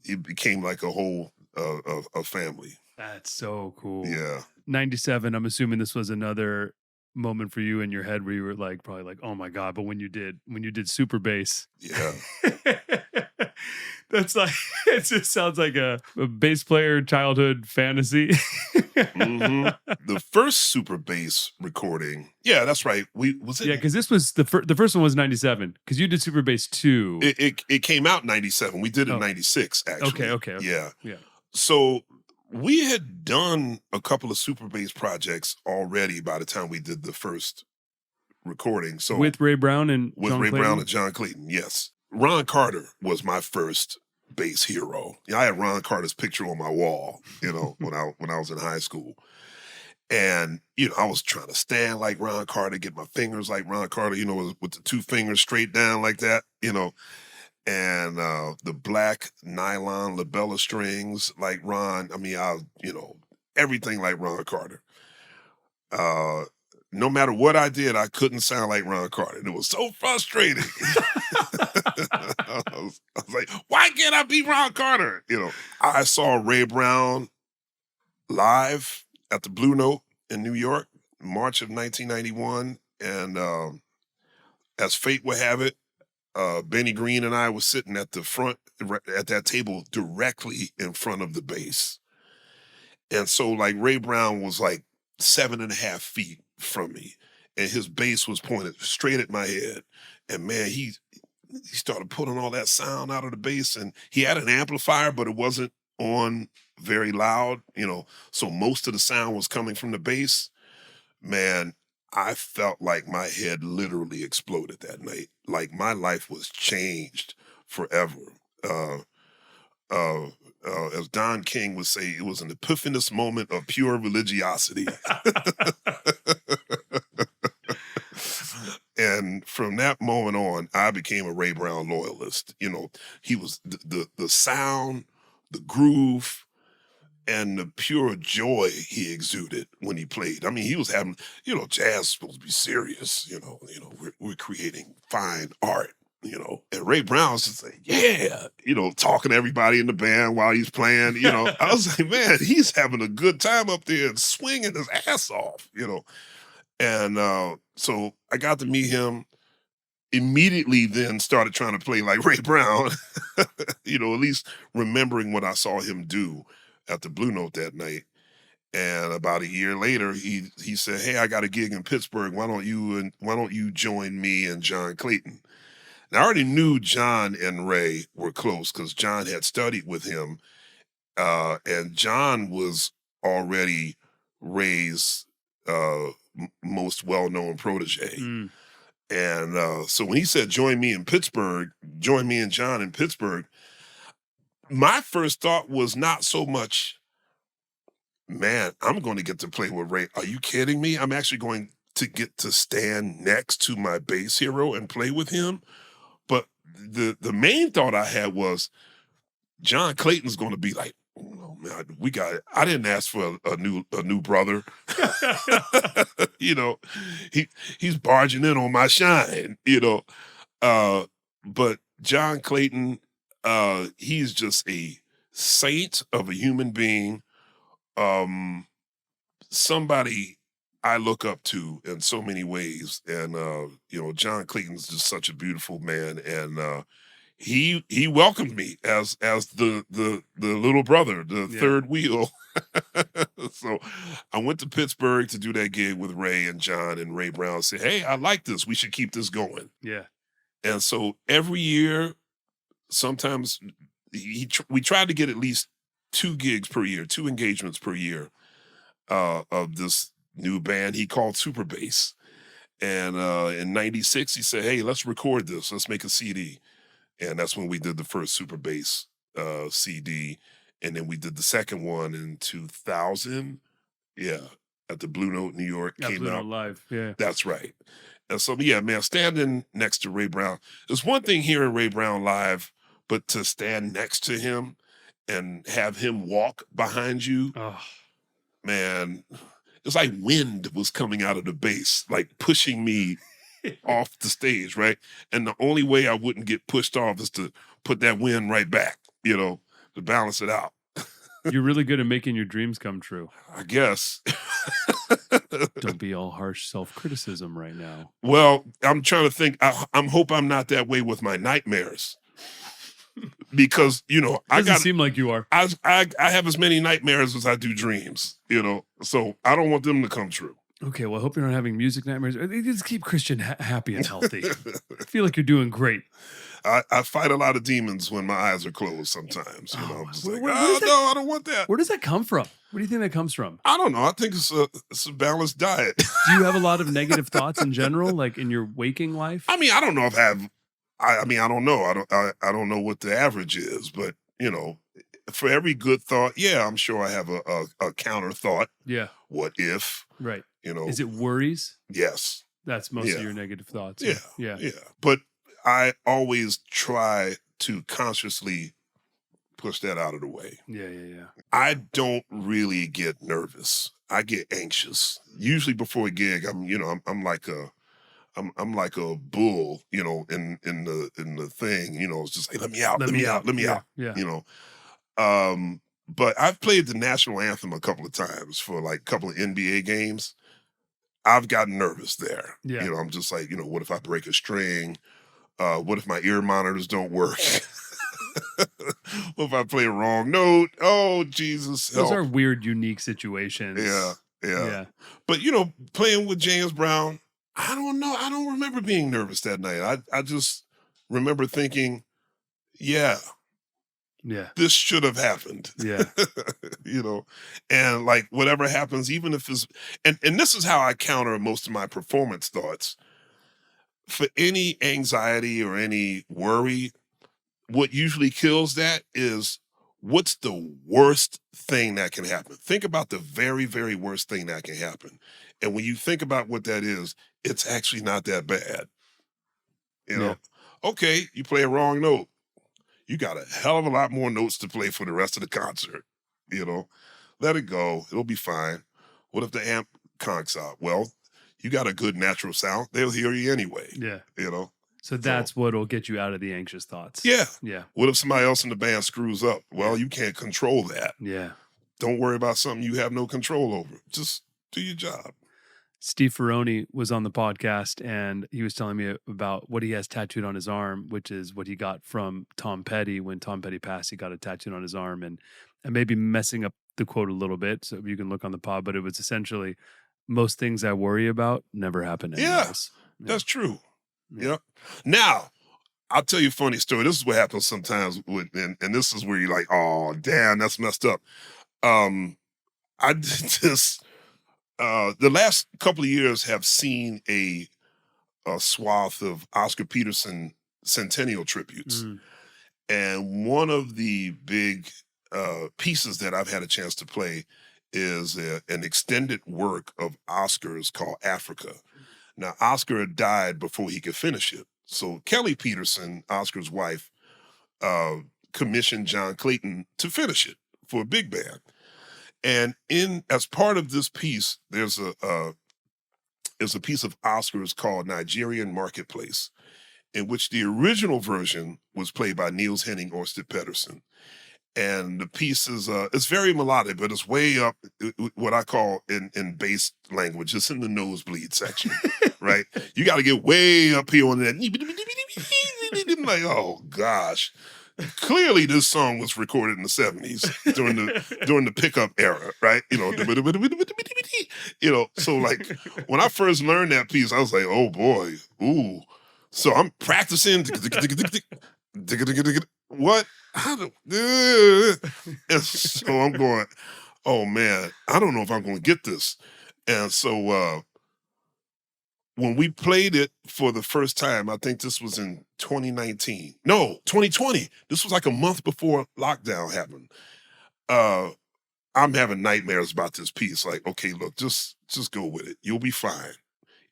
it became like a whole a family. That's so cool. Yeah. 97, I'm assuming this was another moment for you in your head where you were like, probably like, oh my God, but when you did super bass. Yeah. That's like, it just sounds like a bass player childhood fantasy. The first super bass recording. Yeah, that's right. Yeah, because this was the first one was 97, because you did super bass 2. It came out in 97. We did it in 96, actually. Okay. Yeah. Yeah. So we had done a couple of super bass projects already by the time we did the first recording. So with Ray Brown and John Clayton, yes. Ron Carter was my first bass hero. I had Ron Carter's picture on my wall, when I was in high school. And, I was trying to stand like Ron Carter, get my fingers like Ron Carter, with the 2 fingers straight down like that, and the black nylon labella strings like Ron. I mean, everything like Ron Carter. No matter what I did, I couldn't sound like Ron Carter. It was so frustrating. I was like, why can't I be Ron Carter? I saw Ray Brown live at the Blue Note in New York, March of 1991. And as fate would have it, Benny Green and I were sitting at the front, at that table directly in front of the bass. And so, like, Ray Brown was like 7.5 feet from me, and his bass was pointed straight at my head. And man, he started putting all that sound out of the bass, and he had an amplifier, but it wasn't on very loud, so most of the sound was coming from the bass. Man, I felt like my head literally exploded that night. Like, my life was changed forever. As Don King would say, it was an epiphanous moment of pure religiosity. And from that moment on, I became a Ray Brown loyalist. He was the sound, the groove, and the pure joy he exuded when he played. I mean, he was having, jazz is supposed to be serious. We're creating fine art. and Ray Brown's just like, yeah, talking to everybody in the band while he's playing, I was like, man, he's having a good time up there and swinging his ass off, and so I got to meet him. Immediately then started trying to play like Ray Brown, at least remembering what I saw him do at the Blue Note that night. And about a year later, he said, "Hey, I got a gig in Pittsburgh. Why don't you join me and John Clayton?" Now I already knew John and Ray were close because John had studied with him, and John was already Ray's most well-known protege. Mm. And so when he said, join me and John in Pittsburgh, my first thought was not so much, man, I'm going to get to play with Ray. Are you kidding me? I'm actually going to get to stand next to my bass hero and play with him. But the main thought I had was, John Clayton's going to be like, oh man, we got it. I didn't ask for a new brother. He's barging in on my shine, but John Clayton, he's just a saint of a human being, somebody I look up to in so many ways. And John Clayton's just such a beautiful man, and he welcomed me as the little brother, the third wheel. So I went to Pittsburgh to do that gig with Ray and John, and Ray Brown said, "Hey, I like this. We should keep this going." Yeah. And so every year, sometimes we tried to get at least 2 gigs per year, 2 engagements per year of this new band he called Super Bass. And in '96, he said, "Hey, let's record this. Let's make a CD." And that's when we did the first Super Bass CD. And then we did the second one in 2000. Yeah, at the Blue Note, New York. Yeah, came Blue out Note Live. Yeah. That's right. And so, yeah, man, standing next to Ray Brown. There's one thing hearing Ray Brown live, but to stand next to him and have him walk behind you, man, it's like wind was coming out of the bass, like pushing me off the stage, right? And the only way I wouldn't get pushed off is to put that wind right back, to balance it out. You're really good at making your dreams come true. I guess. Don't be all harsh self-criticism right now. Well, I'm trying to think. I'm hope I'm not that way with my nightmares. Because, I Doesn't seem like you are. I have as many nightmares as I do dreams, so I don't want them to come true. Okay, well, I hope you're not having music nightmares. Just keep Christian happy and healthy. I feel like you're doing great. I fight a lot of demons when my eyes are closed sometimes. I'm just like, no, I don't want that. Where does that come from? Where do you think that comes from? I don't know. I think it's a balanced diet. Do you have a lot of negative thoughts in general, like in your waking life? I mean, I don't know if I don't know. I don't know what the average is, but for every good thought, yeah, I'm sure I have a counter thought. Yeah. What if? Right. Is it worries? Yes. That's most of your negative thoughts. Yeah. Yeah. Yeah. But I always try to consciously push that out of the way. Yeah. I don't really get nervous. I get anxious. Usually before a gig, I'm like a bull, in the thing, it's just like, let me out. Yeah. But I've played the national anthem a couple of times for like a couple of NBA games. I've gotten nervous there. Yeah. I'm just like, what if I break a string? What if my ear monitors don't work? What if I play a wrong note? Oh, Jesus. Those help. are weird, unique situations. Yeah. But, playing with James Brown, I don't know. I don't remember being nervous that night. I just remember thinking, yeah, this should have happened. Yeah. And like whatever happens, even if it's, and this is how I counter most of my performance thoughts. For any anxiety or any worry, what usually kills that is, what's the worst thing that can happen? Think about the very, very worst thing that can happen. And when you think about what that is, it's actually not that bad. Okay, you play a wrong note. You got a hell of a lot more notes to play for the rest of the concert. Let it go. It'll be fine. What if the amp conks out? Well, you got a good natural sound. They'll hear you anyway. Yeah. So that's what'll get you out of the anxious thoughts. Yeah. Yeah. What if somebody else in the band screws up? Well, you can't control that. Yeah. Don't worry about something you have no control over. Just do your job. Steve Ferroni was on the podcast, and he was telling me about what he has tattooed on his arm, which is what he got from Tom Petty. When Tom Petty passed, he got it tattooed on his arm, and maybe messing up the quote a little bit, so you can look on the pod, but it was essentially, most things I worry about never happen anyways. Yeah, that's true. Yeah. Now, I'll tell you a funny story. This is what happens sometimes with, and this is where you're like, oh, damn, that's messed up. I did this. The last couple of years have seen a swath of Oscar Peterson centennial tributes. And one of the big pieces that I've had a chance to play is an extended work of Oscar's called Africa. Now, Oscar died before he could finish it. So Kelly Peterson, Oscar's wife, commissioned John Clayton to finish it for a big band. And as part of this piece, there's a piece of Oscars called Nigerian Marketplace, in which the original version was played by Niels Henning Ørsted Pedersen. And the piece is it's very melodic, but it's way up what I call in bass language. It's in the nosebleed section, right? You got to get way up here on that. I'm like, oh gosh. Clearly, this song was recorded in the 70s during the pickup era, right? So like when I first learned that piece, I was like, oh boy, ooh. So I'm practicing. What? And so I'm going, oh man, I don't know if I'm going to get this. And so when we played it for the first time, I think this was in 2019. No, 2020. This was like a month before lockdown happened. I'm having nightmares about this piece. Like, okay, look, just go with it. You'll be fine.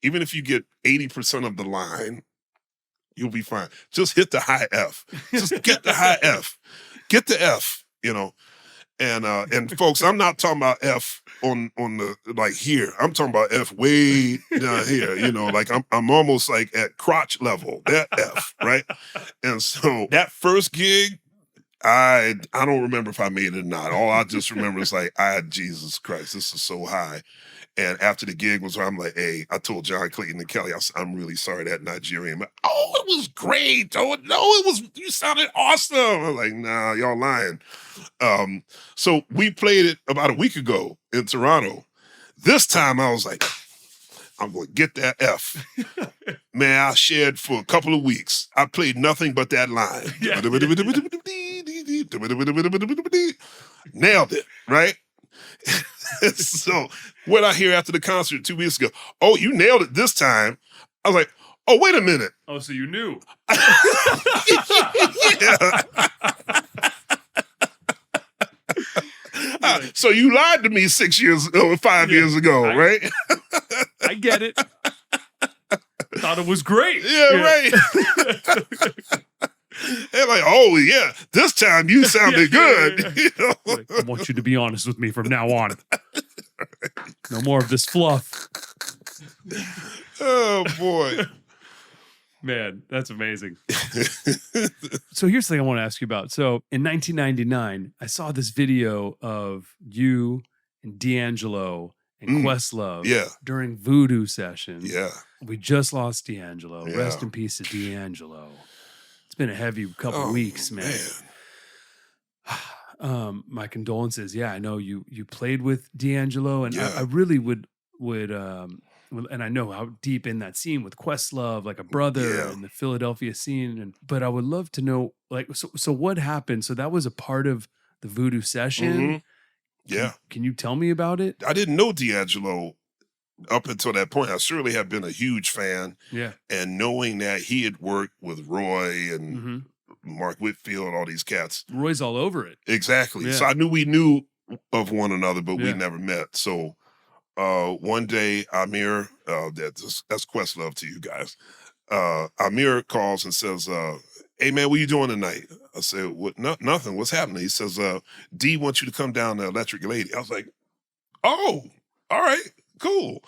Even if you get 80% of the line, you'll be fine. Just hit the high F. Just get the high F. Get the F, And folks, I'm not talking about F on the like here. I'm talking about F way down here, like I'm almost like at crotch level, that F, right? And so that first gig, I don't remember if I made it or not. All I just remember is like, Jesus Christ, this is so high. And after the gig was, I'm like, hey, I told John Clayton and Kelly, I said, I'm really sorry that Nigerian. Oh, it was great. Oh, no, you sounded awesome. I was like, nah, y'all lying. So we played it about a week ago in Toronto. This time I was like, I'm going to get that F. Man, I shared for a couple of weeks. I played nothing but that line. Yeah. Nailed it, right? So what I hear after the concert 2 weeks ago, oh, you nailed it this time. I was like, oh, wait a minute. Oh, so you knew. So you lied to me 6 years ago, 5 years ago, right? I get it. Thought it was great. Yeah. Right. They're like, oh, yeah, this time you sounded good. Like, I want you to be honest with me from now on. No more of this fluff. Oh, boy. Man, that's amazing. So here's the thing I want to ask you about. So in 1999, I saw this video of you and D'Angelo and Questlove during Voodoo sessions. Yeah. We just lost D'Angelo. Yeah. Rest in peace to D'Angelo. It's been a heavy couple of weeks, man. My condolences. Yeah, I know you played with D'Angelo, and I really would and I know how deep in that scene with Questlove, like a brother and the Philadelphia scene. But I would love to know, like, so what happened? So that was a part of the Voodoo session. Yeah. Can you tell me about it? I didn't know D'Angelo up until that point. I surely have been a huge fan. Yeah. And knowing that he had worked with Roy and Mark Whitfield, all these cats. Roy's all over it. Exactly. Yeah. So I knew we knew of one another, but we never met. So one day, Amir, that's Questlove to you guys. Amir calls and says, hey man, what you doing tonight? I said, what? Nothing. What's happening? He says, D wants you to come down to Electric Lady. I was like, oh, all right, cool.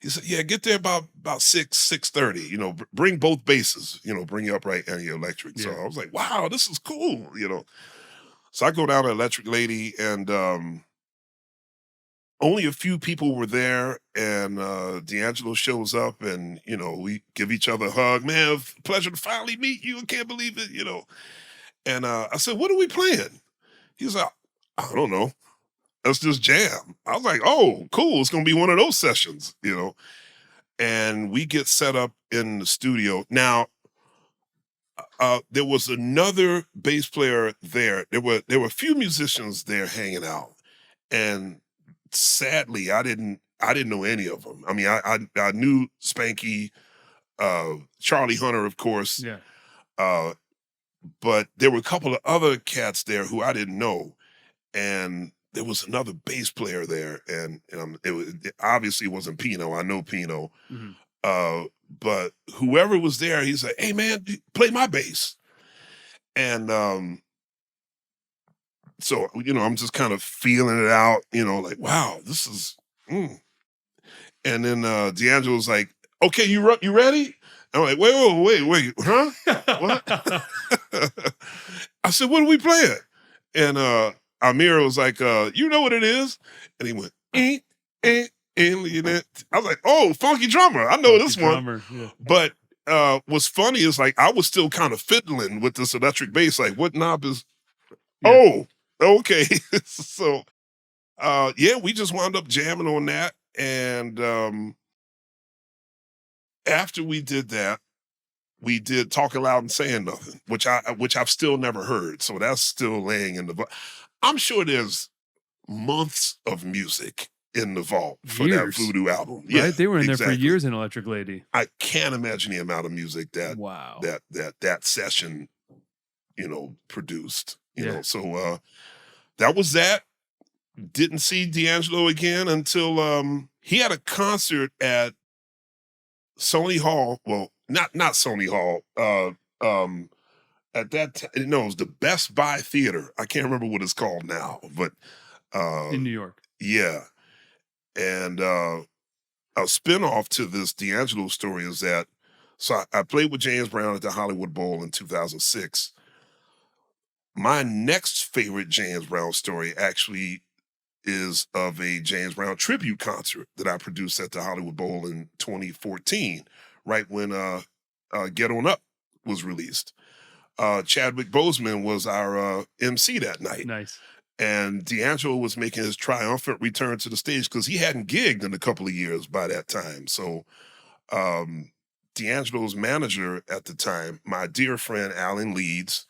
He said, yeah, get there about 6:30, you know, bring both basses, you know, bring your upright and your electric. So Yeah. I was like, wow, this is cool, you know. So I go down to Electric Lady, and only a few people were there, and D'Angelo shows up, and, you know, we give each other a hug. Man, pleasure to finally meet you. I can't believe it, you know. And I said, what are we playing? He's like, I don't know. Let's just jam. I was like, oh, cool. It's going to be one of those sessions, you know. And we get set up in the studio. Now, there was another bass player there. There were a few musicians there hanging out, and sadly, I didn't know any of them. I mean, I knew Spanky, Charlie Hunter, of course. Yeah. But there were a couple of other cats there who I didn't know, and there was another bass player there, and it obviously wasn't Pino. I know Pino. But whoever was there, he's like, hey man, play my bass. And so, you know, I'm just kind of feeling it out, you know, like, wow, this is, And then D'Angelo's like, okay, you ready? I'm like, wait, huh? What? I said, what are we playing? And Amir was like, you know what it is? And he went, I was like, oh, funky drummer. I know this one. Yeah. But what's funny is, like, I was still kind of fiddling with this electric bass. Like, what knob is? Yeah. Oh, okay. So, yeah, we just wound up jamming on that. And after we did that, we did Talking Loud and Saying Nothing, which I've still never heard. So that's still laying in the vault. I'm sure there's months of music in the vault for that Voodoo album. Right? Yeah, they were in there for years in Electric Lady. I can't imagine the amount of music that wow. that session, you know, produced. You know, so that was that. Didn't see D'Angelo again until he had a concert at Sony Hall. Well, not Sony Hall. At that time, no, it was the Best Buy Theater. I can't remember what it's called now, but in New York. Yeah. And a spinoff to this D'Angelo story is that, so I played with James Brown at the Hollywood Bowl in 2006. My next favorite James Brown story actually is of a James Brown tribute concert that I produced at the Hollywood Bowl in 2014, right when Get On Up was released. Chadwick Boseman was our MC that night. Nice. And D'Angelo was making his triumphant return to the stage because he hadn't gigged in a couple of years by that time. So D'Angelo's manager at the time, my dear friend Alan Leeds,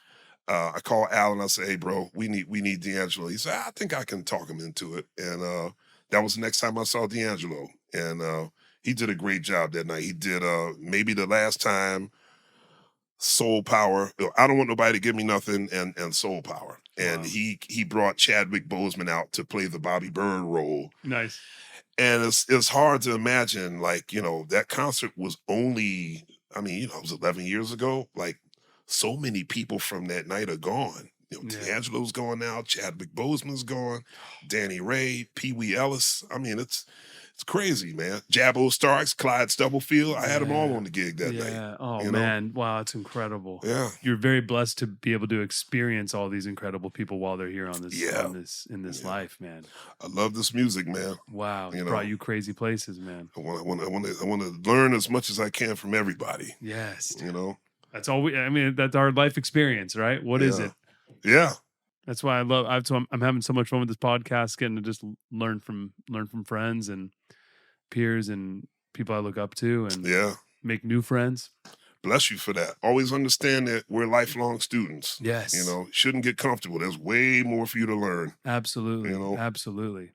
I call Alan, I say, hey bro, we need D'Angelo. He said, I think I can talk him into it. And that was the next time I saw D'Angelo. And he did a great job that night. He did maybe the last time Soul Power, I Don't Want Nobody to Give Me Nothing, and Soul Power. And wow. he brought Chadwick Boseman out to play the Bobby Byrd role. Nice. And it's hard to imagine, like, you know, that concert was only, I mean, you know, it was 11 years ago. Like, so many people from that night are gone. You know, D'Angelo's gone now, Chadwick Boseman's gone, Danny Ray, Pee Wee Ellis. I mean, it's crazy, man. Jabbo Starks, Clyde Stubblefield. I had them all on the gig that night. Yeah. Oh, man. Wow, it's incredible. Yeah. You're very blessed to be able to experience all these incredible people while they're here on this in this life, man. I love this music, man. Wow. It brought you crazy places, man. I want to learn as much as I can from everybody. Yes. You know? That's all that's our life experience, right? What is it? Yeah. That's why I'm having so much fun with this podcast, getting to just learn from friends and peers and people I look up to, and make new friends. Bless you for that. Always understand that we're lifelong students. Yes. You know, shouldn't get comfortable. There's way more for you to learn. Absolutely. You know? Absolutely.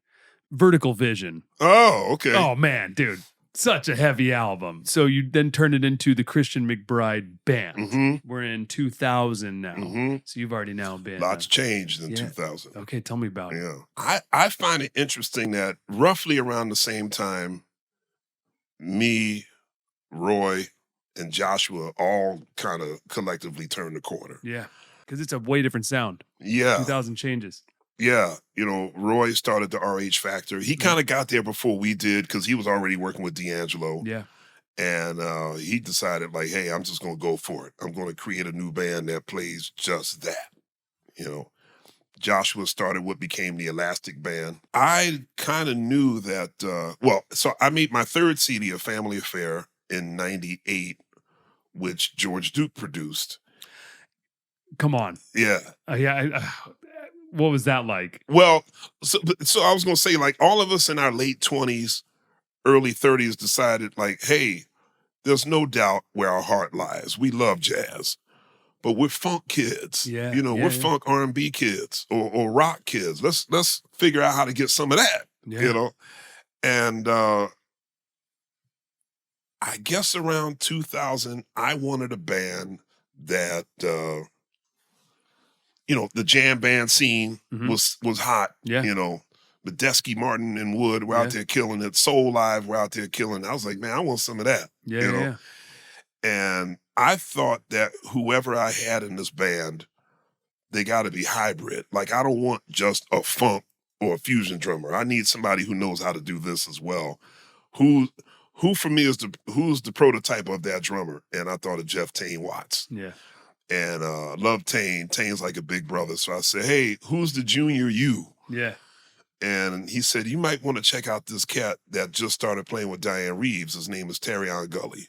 Vertical Vision. Oh, okay. Oh man, dude. Such a heavy album. So you then turn it into the Christian McBride Band. Mm-hmm. We're in 2000 now. Mm-hmm. So you've already now been... Lots changed in 2000. Okay, tell me about it. Yeah. I find it interesting that roughly around the same time, me, Roy, and Joshua all kind of collectively turned the corner. Yeah, because it's a way different sound. Yeah. 2000 changes. Yeah, you know, Roy started the RH Factor. He kind of got there before we did because he was already working with D'Angelo. Yeah. And he decided, like, hey, I'm just going to go for it. I'm going to create a new band that plays just that. You know, Joshua started what became the Elastic Band. I kind of knew that, so I made my third CD, A Family Affair, in 98, which George Duke produced. Come on. Yeah. What was that like? Well, so I was going to say, like, all of us in our late 20s, early 30s decided, like, hey, there's no doubt where our heart lies. We love jazz, but we're funk kids. Yeah, You know, we're funk R&B kids or rock kids. Let's figure out how to get some of that, you know? And I guess around 2000, I wanted a band that, you know, the jam band scene was hot. Yeah. You know, Medeski, Martin, and Wood were out there killing it. Soul Live were out there killing it. I was like, man, I want some of that. Yeah, you know? And I thought that whoever I had in this band, they got to be hybrid. Like, I don't want just a funk or a fusion drummer. I need somebody who knows how to do this as well. Who for me is who's the prototype of that drummer? And I thought of Jeff Tane Watts. Yeah. And love Tane. Tane's like a big brother. So I said, hey, who's the junior you? Yeah. And he said, you might want to check out this cat that just started playing with Diane Reeves. His name is Terrion Gully.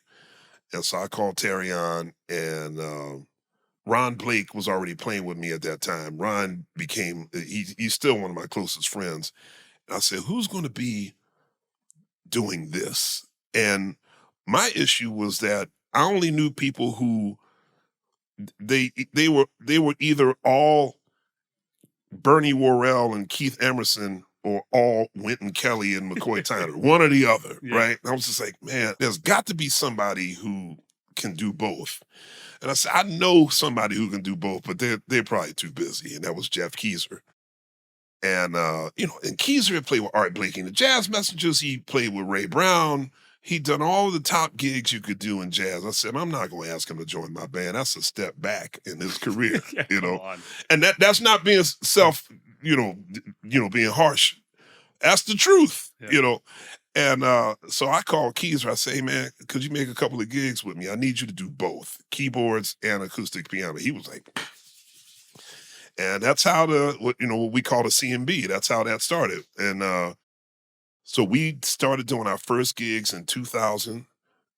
And so I called Terrion, and Ron Blake was already playing with me at that time. Ron became, he's still one of my closest friends. And I said, who's going to be doing this? And my issue was that I only knew people who they were either all Bernie Worrell and Keith Emerson or all Wynton Kelly and McCoy Tyner, one or the other, right? And I was just like, man, there's got to be somebody who can do both. And I said, I know somebody who can do both, but they're probably too busy. And that was Jeff Keezer. And, you know, and Keezer had played with Art Blakey and the Jazz Messengers. He played with Ray Brown. He'd done all the top gigs you could do in jazz. I said, I'm not going to ask him to join my band. That's a step back in his career, you know. And that's not being being harsh. That's the truth, you know. And so I called Keezer. I say, hey, man, could you make a couple of gigs with me? I need you to do both, keyboards and acoustic piano. He was like, and that's how what we call the CMB. That's how that started. And so we started doing our first gigs in 2000,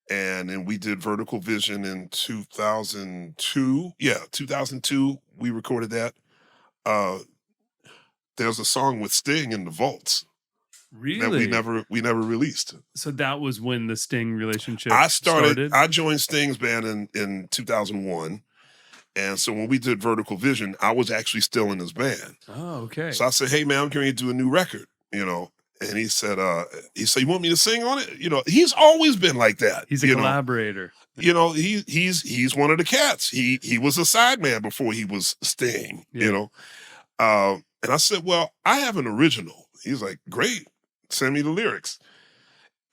and then we did Vertical Vision in 2002. Yeah, 2002, we recorded that. There's a song with Sting in the Vaults. Really? That we never released. So that was when the Sting relationship started. I joined Sting's band in 2001. And so when we did Vertical Vision, I was actually still in his band. Oh, okay. So I said, hey, man, I'm going to do a new record, you know. And he said, you want me to sing on it? You know, he's always been like that. He's a collaborator. You know, he's one of the cats. He was a sideman before he was Sting, you know. And I said, well, I have an original. He's like, great, send me the lyrics.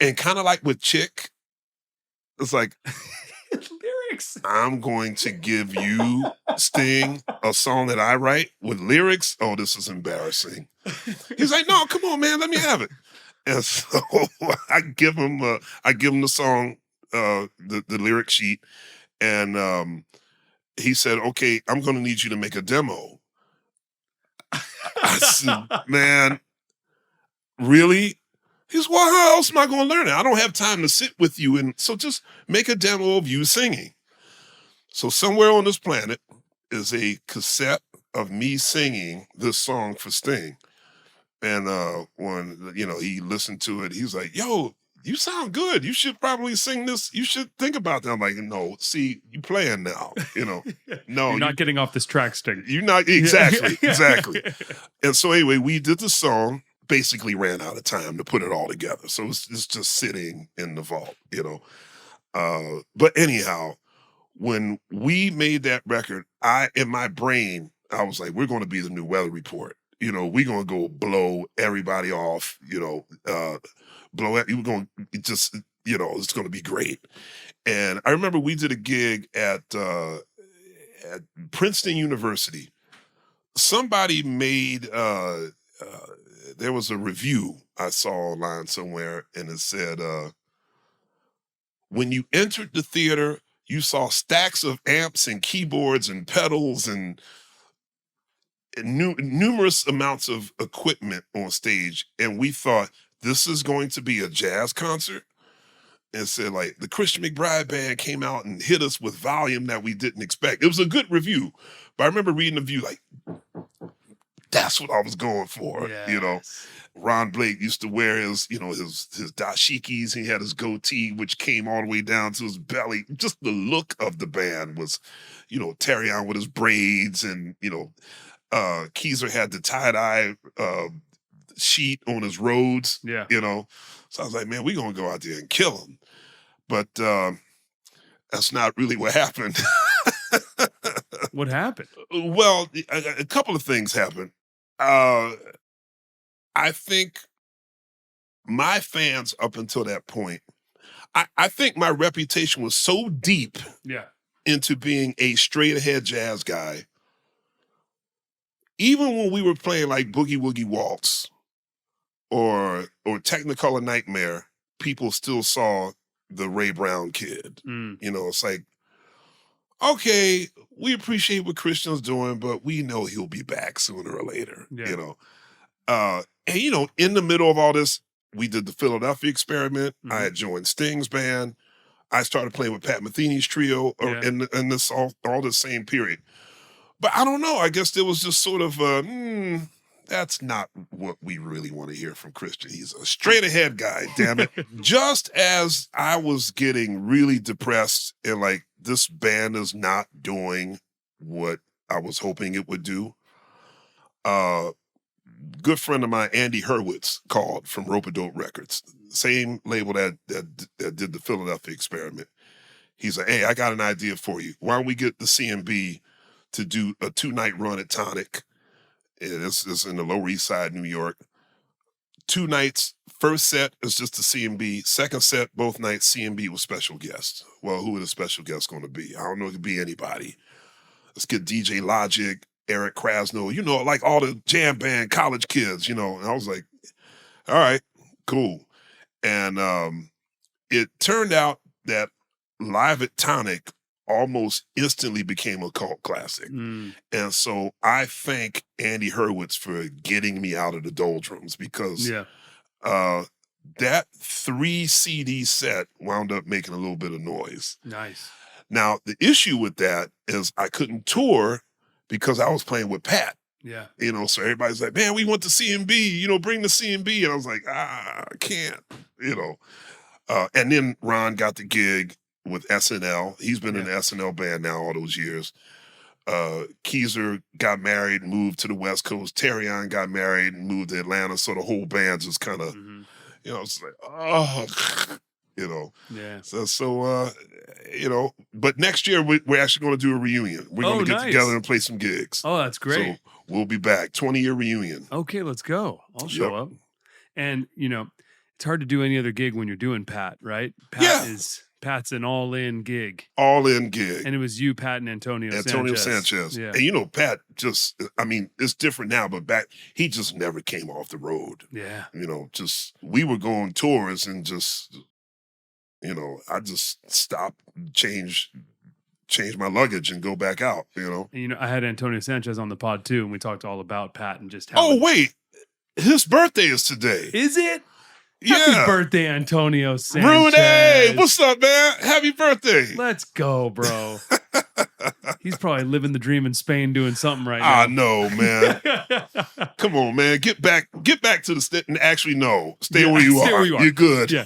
And kind of like with Chick, it's like, lyrics. I'm going to give you, Sting, a song that I write with lyrics. Oh, this is embarrassing. He's like, no, come on, man, let me have it. And so I give him the song, the lyric sheet, and he said, okay, I'm going to need you to make a demo. I said, man, really? He's, well, how else am I going to learn it? I don't have time to sit with you, and so just make a demo of you singing. So somewhere on this planet is a cassette of me singing this song for Sting. And when, he listened to it, he's like, yo, you sound good. You should probably sing this. You should think about that. I'm like, no, see, you playing now, No. You're not getting off this track, Sting. You're not, exactly. And so anyway, we did the song, basically ran out of time to put it all together. So it's just sitting in the vault, But anyhow, when we made that record, in my brain, I was like, we're going to be the new Weather Report. We're going to go blow everybody off, blow it. We're going to just, it's going to be great. And I remember we did a gig at Princeton University. somebody made there was a review I saw online somewhere, and it said when you entered the theater, you saw stacks of amps and keyboards and pedals and numerous amounts of equipment on stage, and we thought this is going to be a jazz concert. And said, like, the Christian McBride band came out and hit us with volume that we didn't expect. It was a good review, but I remember reading the review like, that's what I was going for. Yes. You know, Ron Blake used to wear his, you know, his dashikis. He had his goatee, which came all the way down to his belly. Just the look of the band was, you know, Terry on with his braids, and, you know, Keezer had the tie-dye sheet on his Rhodes. Yeah. You know, so I was like, man, we're going to go out there and kill him. But that's not really what happened. What happened? Well, a couple of things happened. I think my fans up until that point, I think my reputation was so deep into being a straight ahead jazz guy. Even when we were playing like Boogie Woogie Waltz or Technicolor Nightmare, people still saw the Ray Brown kid. You know, it's like, okay, we appreciate what Christian's doing, but we know he'll be back sooner or later. You know, and you know, in the middle of all this, we did the Philadelphia experiment. I had joined Sting's band. I started playing with Pat Metheny's trio in this all the same period. But I don't know. I guess there was just sort of that's not what we really want to hear from Christian. He's a straight ahead guy, damn it. Just as I was getting really depressed and like, this band is not doing what I was hoping it would do, good friend of mine, Andy Hurwitz, called from Rope-A-Dope Records, same label that did the Philadelphia experiment. He's like, hey, I got an idea for you. Why don't we get the CMB to do a 2-night run at Tonic? This is in the Lower East Side, New York. 2 nights. First set is just the CMB. Second set, both nights, CMB with special guests. Well, who are the special guests going to be? I don't know. It could be anybody. Let's get DJ Logic, Eric Krasno, you know, like all the jam band college kids, you know. And I was like, all right, cool. And it turned out that Live at Tonic almost instantly became a cult classic. And so I thank Andy Hurwitz for getting me out of the doldrums, because that 3 CD set wound up making a little bit of noise. Nice. Now, the issue with that is I couldn't tour because I was playing with Pat. Yeah. You know, so everybody's like, man, we want the CMB, you know, bring the CMB. And I was like, I can't, you know. And then Ron got the gig with SNL. He's been in the SNL band now all those years. Keezer got married and moved to the West Coast. Terrion got married and moved to Atlanta. So the whole band just kind of, you know, it's like, oh, you know. Yeah. So you know, but next year we're actually going to do a reunion. We're going to get together and play some gigs. Oh, that's great. So we'll be back. 20-year reunion. Okay, let's go. I'll show up. And, you know, it's hard to do any other gig when you're doing Pat, right? Pat's an all-in gig. All-in gig. And it was you, Pat, and Antonio Sanchez. Yeah. And you know, Pat just, I mean, it's different now, but back, he just never came off the road. Yeah. You know, just, we were going tours and just, you know, I just stopped, change my luggage and go back out, you know. And, you know, I had Antonio Sanchez on the pod too, and we talked all about Pat and just how. Oh, wait. His birthday is today. Is it? Yeah. Happy birthday, Antonio Sanchez. Rudy, what's up, man? Happy birthday. Let's go, bro. He's probably living the dream in Spain doing something right now. I know, man. Come on, man. Get back to the and actually no. Stay where you are. You're good. Yeah.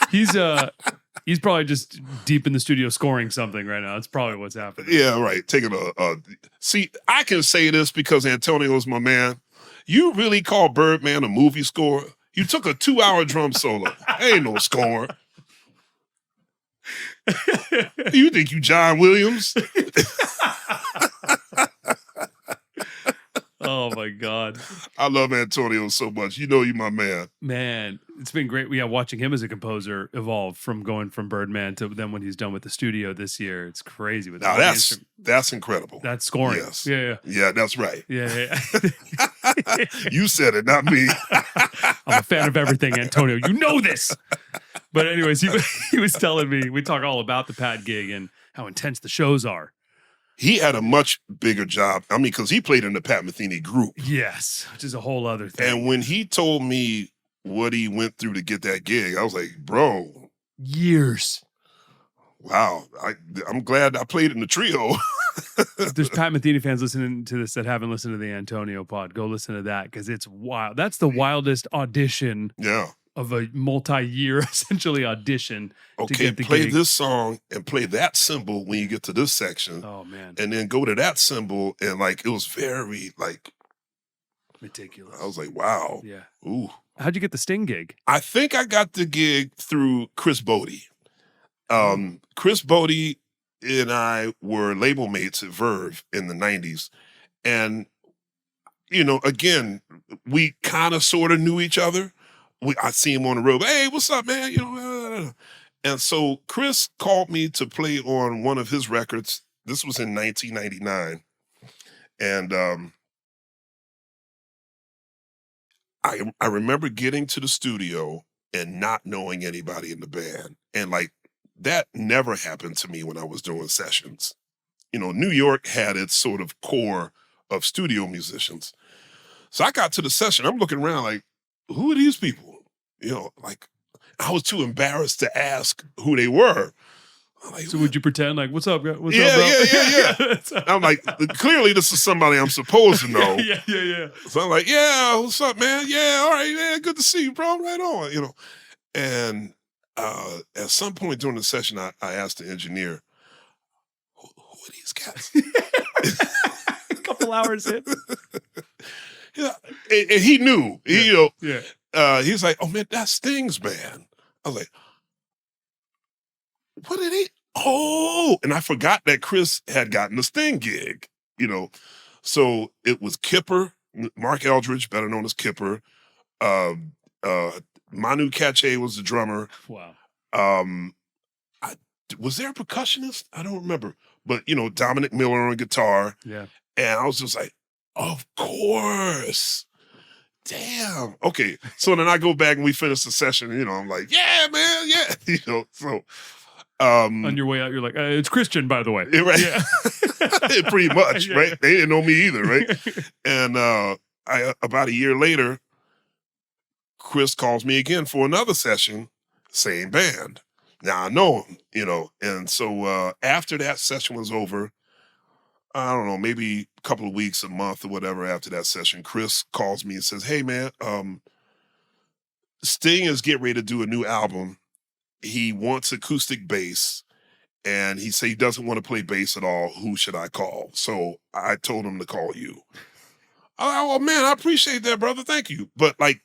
He's probably just deep in the studio scoring something right now. That's probably what's happening. Yeah, right. Taking see, I can say this because Antonio's my man. You really call Birdman a movie score? You took a 2-hour drum solo. Ain't no score. You think you John Williams? Oh my God. I love Antonio so much. You know, you my man. Man, it's been great. Yeah, watching him as a composer evolve from going from Birdman to then when he's done with the studio this year. It's crazy. With Now that's incredible. That's scoring. Yes. Yeah. Yeah, that's right. Yeah. You said it, not me. I'm a fan of everything, Antonio. You know this. But anyways, he was telling me, we talk all about the Pat gig and how intense the shows are. He had a much bigger job. I mean, because he played in the Pat Metheny group. Yes, which is a whole other thing. And when he told me what he went through to get that gig, I was like, bro. Years. Wow. I'm glad I played in the trio. If there's Pat Metheny fans listening to this that haven't listened to the Antonio pod, go listen to that because it's wild. That's the wildest audition. Yeah. Of a multi-year, essentially, audition. Okay, to get the play gig. this song and play that cymbal when you get to this section. Oh, man. And then go to that cymbal. And like, it was very like... meticulous. I was like, wow. Yeah. Ooh. How'd you get the Sting gig? I think I got the gig through Chris Bodie. Chris Bodie and I were label mates at Verve in the 90s. And, you know, again, we kind of sort of knew each other. I see him on the road. Hey, what's up, man? You know, and so Chris called me to play on one of his records. This was in 1999, and I remember getting to the studio and not knowing anybody in the band, and like that never happened to me when I was doing sessions. You know, New York had its sort of core of studio musicians. So I got to the session. I'm looking around like, who are these people? You know, like, I was too embarrassed to ask who they were. Like, so would you pretend like, what's up, what's up, bro? Yeah. I'm like, clearly this is somebody I'm supposed to know. Yeah. So I'm like, yeah, what's up, man? Yeah, all right, yeah, good to see you, bro. Right on, you know. And at some point during the session, I asked the engineer, who are these guys? A couple hours in. Yeah, and he knew. Yeah. You know, yeah. He's like, oh man, that's Sting's band. I was like, what did he? Oh, and I forgot that Chris had gotten the Sting gig. You know, so it was Kipper, Mark Eldridge, better known as Kipper. Manu Katché was the drummer. Wow. Was there a percussionist? I don't remember, but you know, Dominic Miller on guitar. Yeah, and I was just like, of course. Damn. Okay. So then I go back and we finish the session. And, you know, I'm like, yeah, man, yeah. You know, so on your way out, you're like, it's Christian, by the way. Right. Yeah. Pretty much, Yeah. right? They didn't know me either, right? And about a year later, Chris calls me again for another session, same band. Now I know him, you know, and so after that session was over, I don't know, maybe a couple of weeks, a month or whatever after that session, Chris calls me and says, hey man, Sting is getting ready to do a new album. He wants acoustic bass and he said he doesn't want to play bass at all. Who should I call? So I told him to call you. Oh man, I appreciate that, brother. Thank you. But like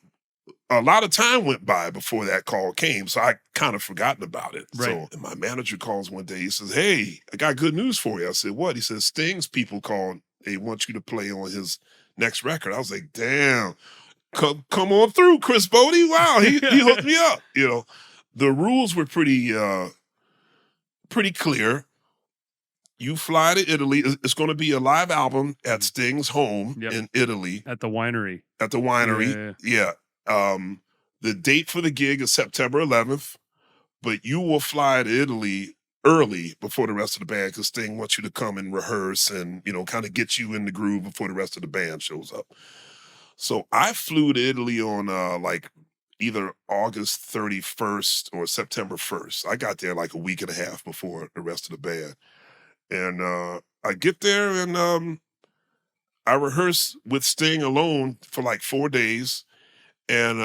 a lot of time went by before that call came, so I kind of forgotten about it. Right. So my manager calls one day. He says, hey, I got good news for you. I said, what? He says, Sting's people called. They want you to play on his next record. I was like, damn, come on through, Chris Bodie. Wow, he hooked me up. You know, the rules were pretty clear. You fly to Italy. It's going to be a live album at Sting's home in Italy. At the winery. At the winery, yeah. The date for the gig is September 11th, but you will fly to Italy early before the rest of the band because Sting wants you to come and rehearse and, you know, kind of get you in the groove before the rest of the band shows up. So I flew to Italy on like either August 31st or September 1st. I got there like a week and a half before the rest of the band. And I get there and I rehearse with Sting alone for like 4 days. And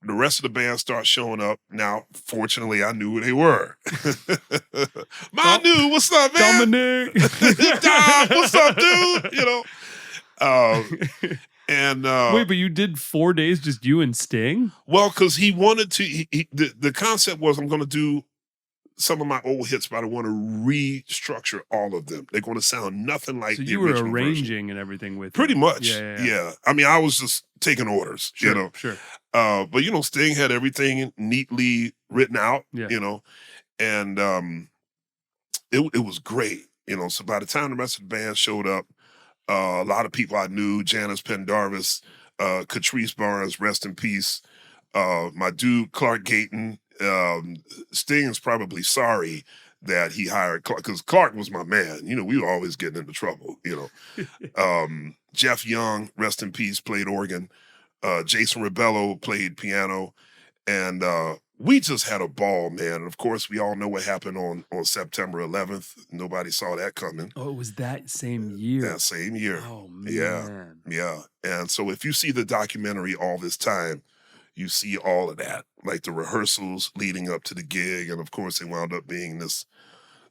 the rest of the band starts showing up. Now, fortunately, I knew who they were. Manu, what's up, man? Dominic. Dom, what's up, dude? You know. Wait, but you did 4 days, just you and Sting? Well, because he wanted to. The concept was I'm going to do some of my old hits, but I want to restructure all of them. They're going to sound nothing like so the you were original arranging version. and everything with Pretty it. much. Yeah. I mean, I was just taking orders, Sure, you know. Sure. But you know, Sting had everything neatly written out, you know, and it was great, you know. So by the time the rest of the band showed up, a lot of people I knew, Janice Pendarvis, Catrice Barnes, rest in peace. My dude, Clark Gayton. Sting is probably sorry that he hired Clark, because Clark was my man. You know, we were always getting into trouble, you know. Jeff Young, rest in peace, played organ. Jason Rebello played piano. And we just had a ball, man. And of course, we all know what happened on September 11th. Nobody saw that coming. Oh, it was that same year. That same year. Oh, man. Yeah. And so if you see the documentary All This Time, you see all of that, like the rehearsals leading up to the gig. And of course, they wound up being this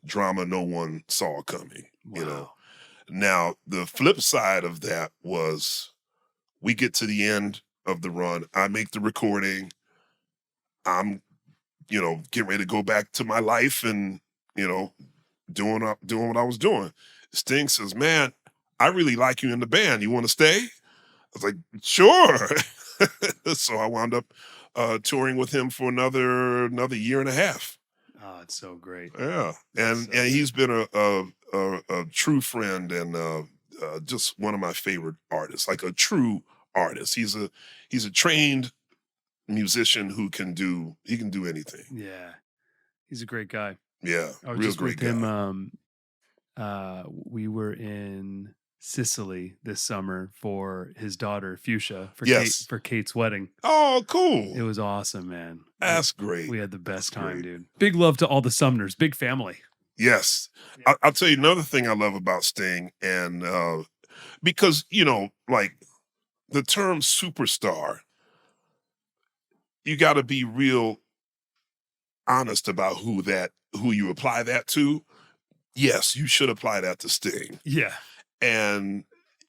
drama no one saw coming, you know. Now, the flip side of that was we get to the end of the run. I make the recording. I'm, you know, getting ready to go back to my life and, you know, doing what I was doing. Sting says, man, I really like you in the band. You want to stay? I was like, sure. So I wound up touring with him for another year and a half. Oh, it's so great. Yeah. And he's been a true friend and just one of my favorite artists, like a true artist. He's a trained musician who can do anything. Yeah, he's a great guy. Yeah, I was real just great with him. guy. We were in Sicily this summer for his daughter Fuchsia for Kate's wedding. Oh, cool! It was awesome, man. That's great. We had the best time, dude. Big love to all the Sumners. Big family. Yes, yeah. I'll tell you another thing I love about Sting, and because you know, like the term superstar. You got to be real honest about who you apply that to. Yes, you should apply that to Sting. Yeah. And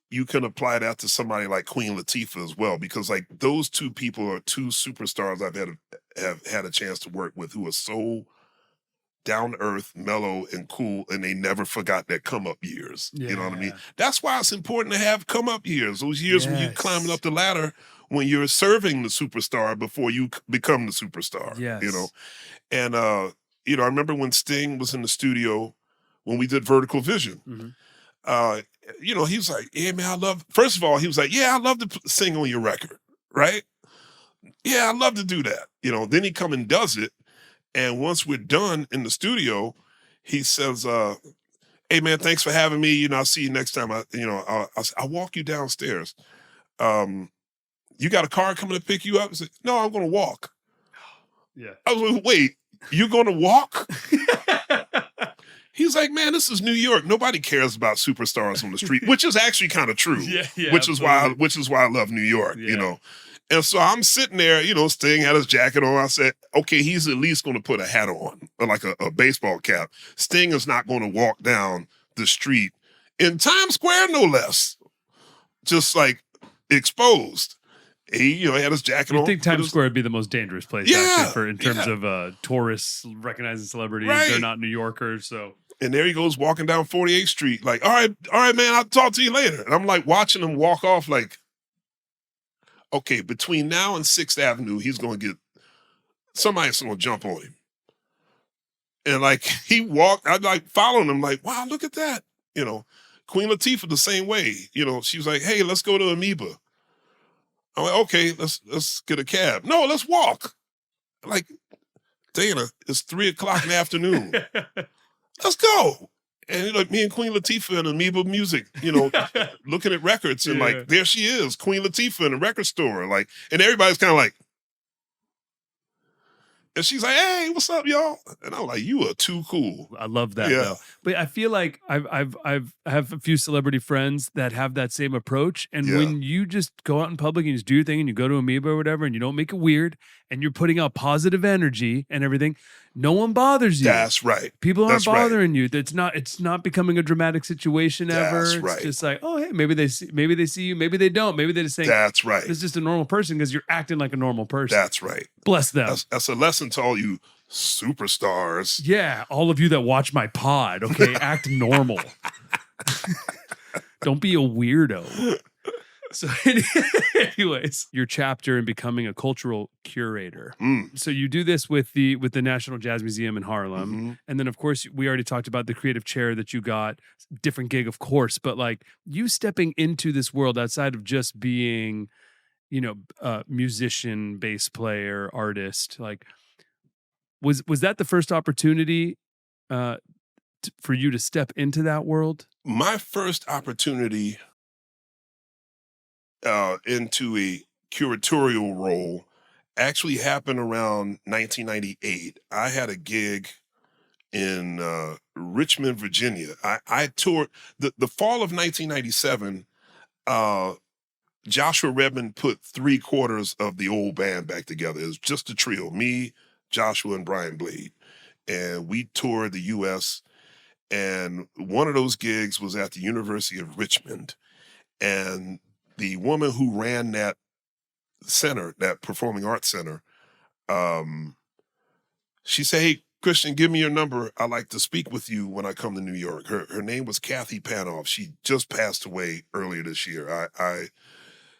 you can apply that to somebody like Queen Latifah as well, because like those two people are two superstars have had a chance to work with who are so down to earth, mellow, and cool, and they never forgot their come up years. Yeah. You know what I mean? That's why it's important to have come up years. Those years when you're climbing up the ladder, when you're serving the superstar before you become the superstar. Yes. You know? And you know, I remember when Sting was in the studio when we did Vertical Vision. Mm-hmm. You know, he was like, yeah, man, first of all, he was like, yeah, I love to sing on your record, right? Yeah, I love to do that. You know, then he come and does it. And once we're done in the studio, he says, hey, man, thanks for having me. You know, I'll see you next time. I'll walk you downstairs. You got a car coming to pick you up? I said, no, I'm going to walk. Yeah. I was like, wait, you're going to walk? He's like, man, this is New York. Nobody cares about superstars on the street, which is actually kind of true. Yeah, which is why I love New York, you know. And so I'm sitting there, you know, Sting had his jacket on. I said, okay, he's at least going to put a hat on, or like a baseball cap. Sting is not going to walk down the street in Times Square, no less, just like exposed. He, you know, had his jacket on. I think Times Square would be the most dangerous place actually in terms of tourists recognizing celebrities. Right. They're not New Yorkers, so. And there he goes walking down 48th Street, like, all right, man, I'll talk to you later. And I'm like watching him walk off, like, okay, between now and 6th Avenue, he's going to get somebody's going to jump on him. And like he walked, I'm like following him, like, wow, look at that. You know, Queen Latifah the same way. You know, she was like, hey, let's go to Amoeba. I'm like, okay, let's get a cab. No, let's walk. Like, Dana, it's 3:00 in the afternoon. Let's go. And like me and Queen Latifah and Amoeba Music, you know, looking at records and like, there she is, Queen Latifah in a record store. Like, and everybody's kind of like, and she's like, hey, what's up, y'all? And I'm like, you are too cool. I love that, though. But I feel like I have a few celebrity friends that have that same approach. And when you just go out in public and you just do your thing and you go to Amoeba or whatever and you don't make it weird and you're putting out positive energy and everything, no one bothers you. That's right. People aren't bothering you. It's not becoming a dramatic situation ever. That's right. It's just like, oh, hey, maybe they see you, maybe they don't. Maybe they just say, that's right. It's just a normal person because you're acting like a normal person. That's right. Bless them. That's a lesson to all you Superstars. Yeah, all of you that watch my pod, okay, act normal. Don't be a weirdo. So anyways, your chapter in becoming a cultural curator. So you do this with the National Jazz Museum in Harlem. And then of course we already talked about the creative chair that you got, different gig of course, but like you stepping into this world outside of just being, you know, a musician, bass player, artist, like was that the first opportunity for you to step into that world? My first opportunity into a curatorial role actually happened around 1998. I had a gig in Richmond, Virginia. I toured the fall of 1997. Joshua Redmond put 3/4 of the old band back together. It was just a trio, me, Joshua, and Brian Blade. And we toured the U.S., and one of those gigs was at the University of Richmond. And the woman who ran that center, that performing arts center, she said, "Hey, Christian, give me your number. I'd like to speak with you when I come to New York." Her name was Kathy Panoff. She just passed away earlier this year.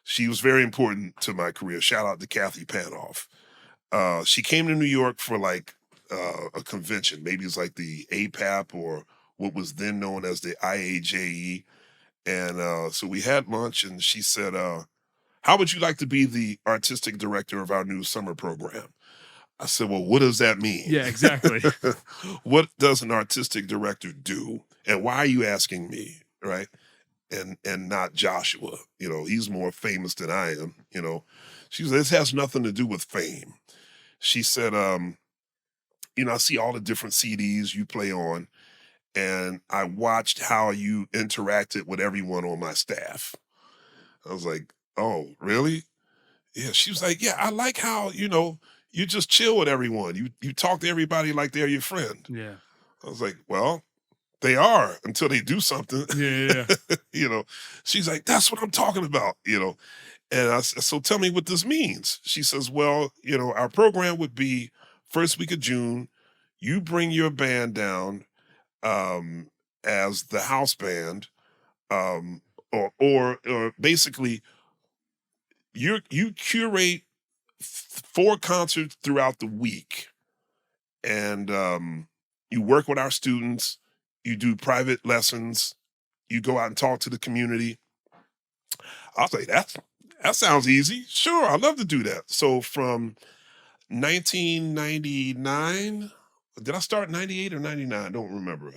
She was very important to my career. Shout out to Kathy Panoff. She came to New York for like a convention. Maybe it's like the APAP or what was then known as the IAJE. And so we had lunch, and she said, "How would you like to be the artistic director of our new summer program?" I said, "Well, what does that mean?" Yeah, exactly. What does an artistic director do? And why are you asking me, right? And not Joshua. You know, he's more famous than I am, you know. She said, "This has nothing to do with fame." She said, "You know, I see all the different CDs you play on, and I watched how you interacted with everyone on my staff." I was like, "Oh, really?" Yeah. She was like, "Yeah, I like how, you know, you just chill with everyone. You talk to everybody like they're your friend." Yeah. I was like, "Well, they are until they do something." Yeah. You know, she's like, "That's what I'm talking about," you know. And I said, "So tell me what this means." She says, "Well, you know, our program would be first week of June. You bring your band down as the house band, or basically you curate 4 concerts throughout the week, and you work with our students. You do private lessons. You go out and talk to the community." I was like, that sounds easy. Sure, I'd love to do that. So from 1999, did I start 98 or 99? I don't remember.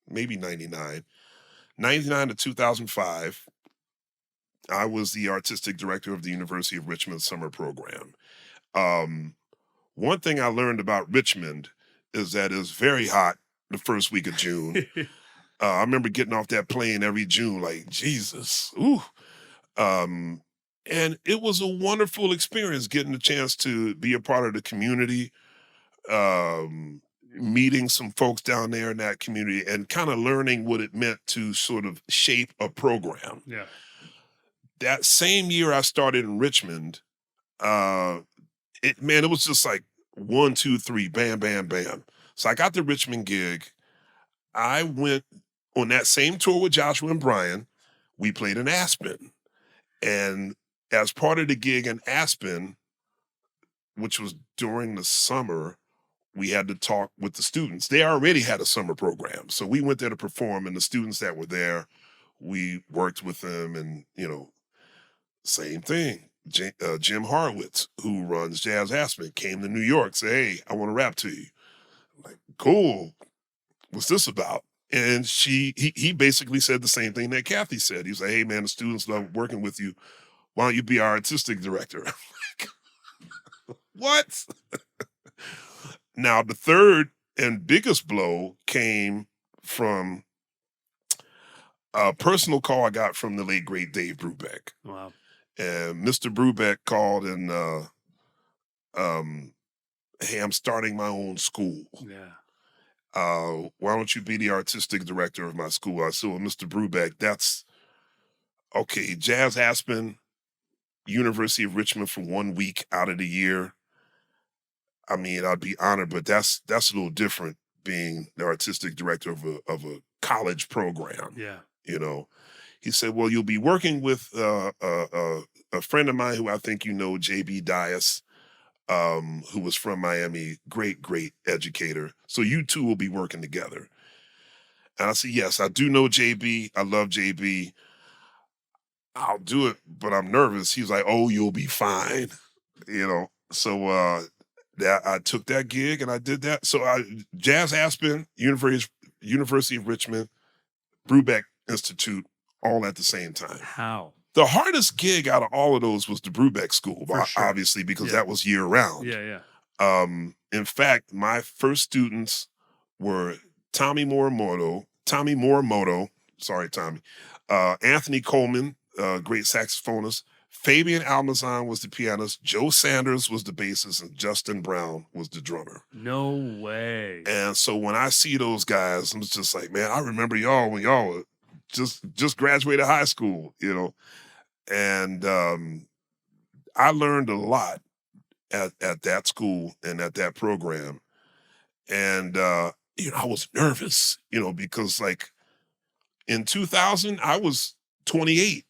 Maybe 99. 99 to 2005, I was the artistic director of the University of Richmond summer program. One thing I learned about Richmond is that it's very hot the first week of June. I remember getting off that plane every June, like, Jesus, ooh. And it was a wonderful experience getting the chance to be a part of the community, meeting some folks down there in that community and kind of learning what it meant to sort of shape a program. Yeah. That same year I started in Richmond, it was just like 1, 2, 3, bam, bam, bam. So I got the Richmond gig. I went on that same tour with Joshua and Brian. We played in Aspen. And as part of the gig in Aspen, which was during the summer, we had to talk with the students. They already had a summer program. So we went there to perform, and the students that were there, we worked with them, and, you know, same thing. Jim Horowitz, who runs Jazz Aspen, came to New York, said, "Hey, I want to rap to you." I'm like, "Cool. What's this about?" And he basically said the same thing that Kathy said. He was like, "Hey, man, the students love working with you. Why don't you be our artistic director?" I'm like, what? Now, the third and biggest blow came from a personal call I got from the late, great Dave Brubeck. Wow. And Mr. Brubeck called and, "Hey, I'm starting my own school. Yeah. Why don't you be the artistic director of my school?" I said, "Well, Mr. Brubeck, that's okay. Jazz Aspen, University of Richmond for 1 week out of the year. I mean, I'd be honored, but that's a little different being the artistic director of a college program. Yeah. You know, he said, well, you'll be working with a friend of mine who I think you know, JB Dias, who was from Miami, great educator. So you two will be working together. And I said, yes, I do know JB. I love JB. I'll do it, but I'm nervous. He's like, oh, you'll be fine. You know, so I took that gig and I did that. So Jazz Aspen, University of Richmond, BRUBECK Institute, all at the same time. How? The hardest gig out of all of those was the BRUBECK School, For sure. obviously, because that was year round. Yeah. In fact, my first students were Tommy Morimoto, sorry, Tommy, Anthony Coleman, great saxophonist, Fabian Almazan was the pianist, Joe Sanders was the bassist, and Justin Brown was the drummer. No way. And so when I see those guys, I'm just like, man, I remember y'all when y'all were just graduated high school, you know. And I learned a lot at that school and at that program. And, you know, I was nervous, you know, because like in 2000, I was 28.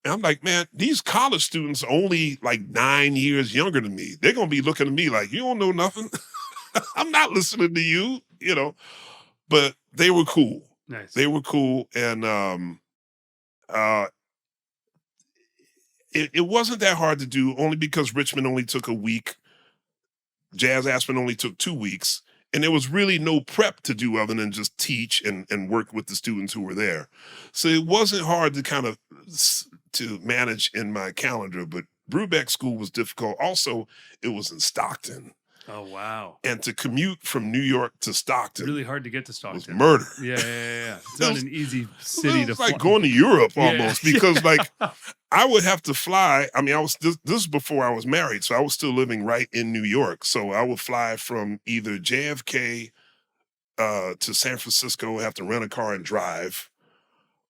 And I'm like, man, these college students are only like 9 years younger than me. They're going to be looking at me like, you don't know nothing. I'm not listening to you, you know. But they were cool. Nice. They were cool. And it wasn't that hard to do, only because Richmond only took a week. Jazz Aspen only took 2 weeks. And there was really no prep to do other than just teach and work with the students who were there. So it wasn't hard to kind of to manage in my calendar, but BRUBECK School was difficult. Also, it was in Stockton. Oh, wow. And to commute from New York to Stockton. Really hard to get to Stockton. Was murder. Yeah. It's not an easy city to fly. It's like going to Europe almost, because like I would have to fly. I mean, this is before I was married, so I was still living right in New York. So I would fly from either JFK to San Francisco, have to rent a car and drive,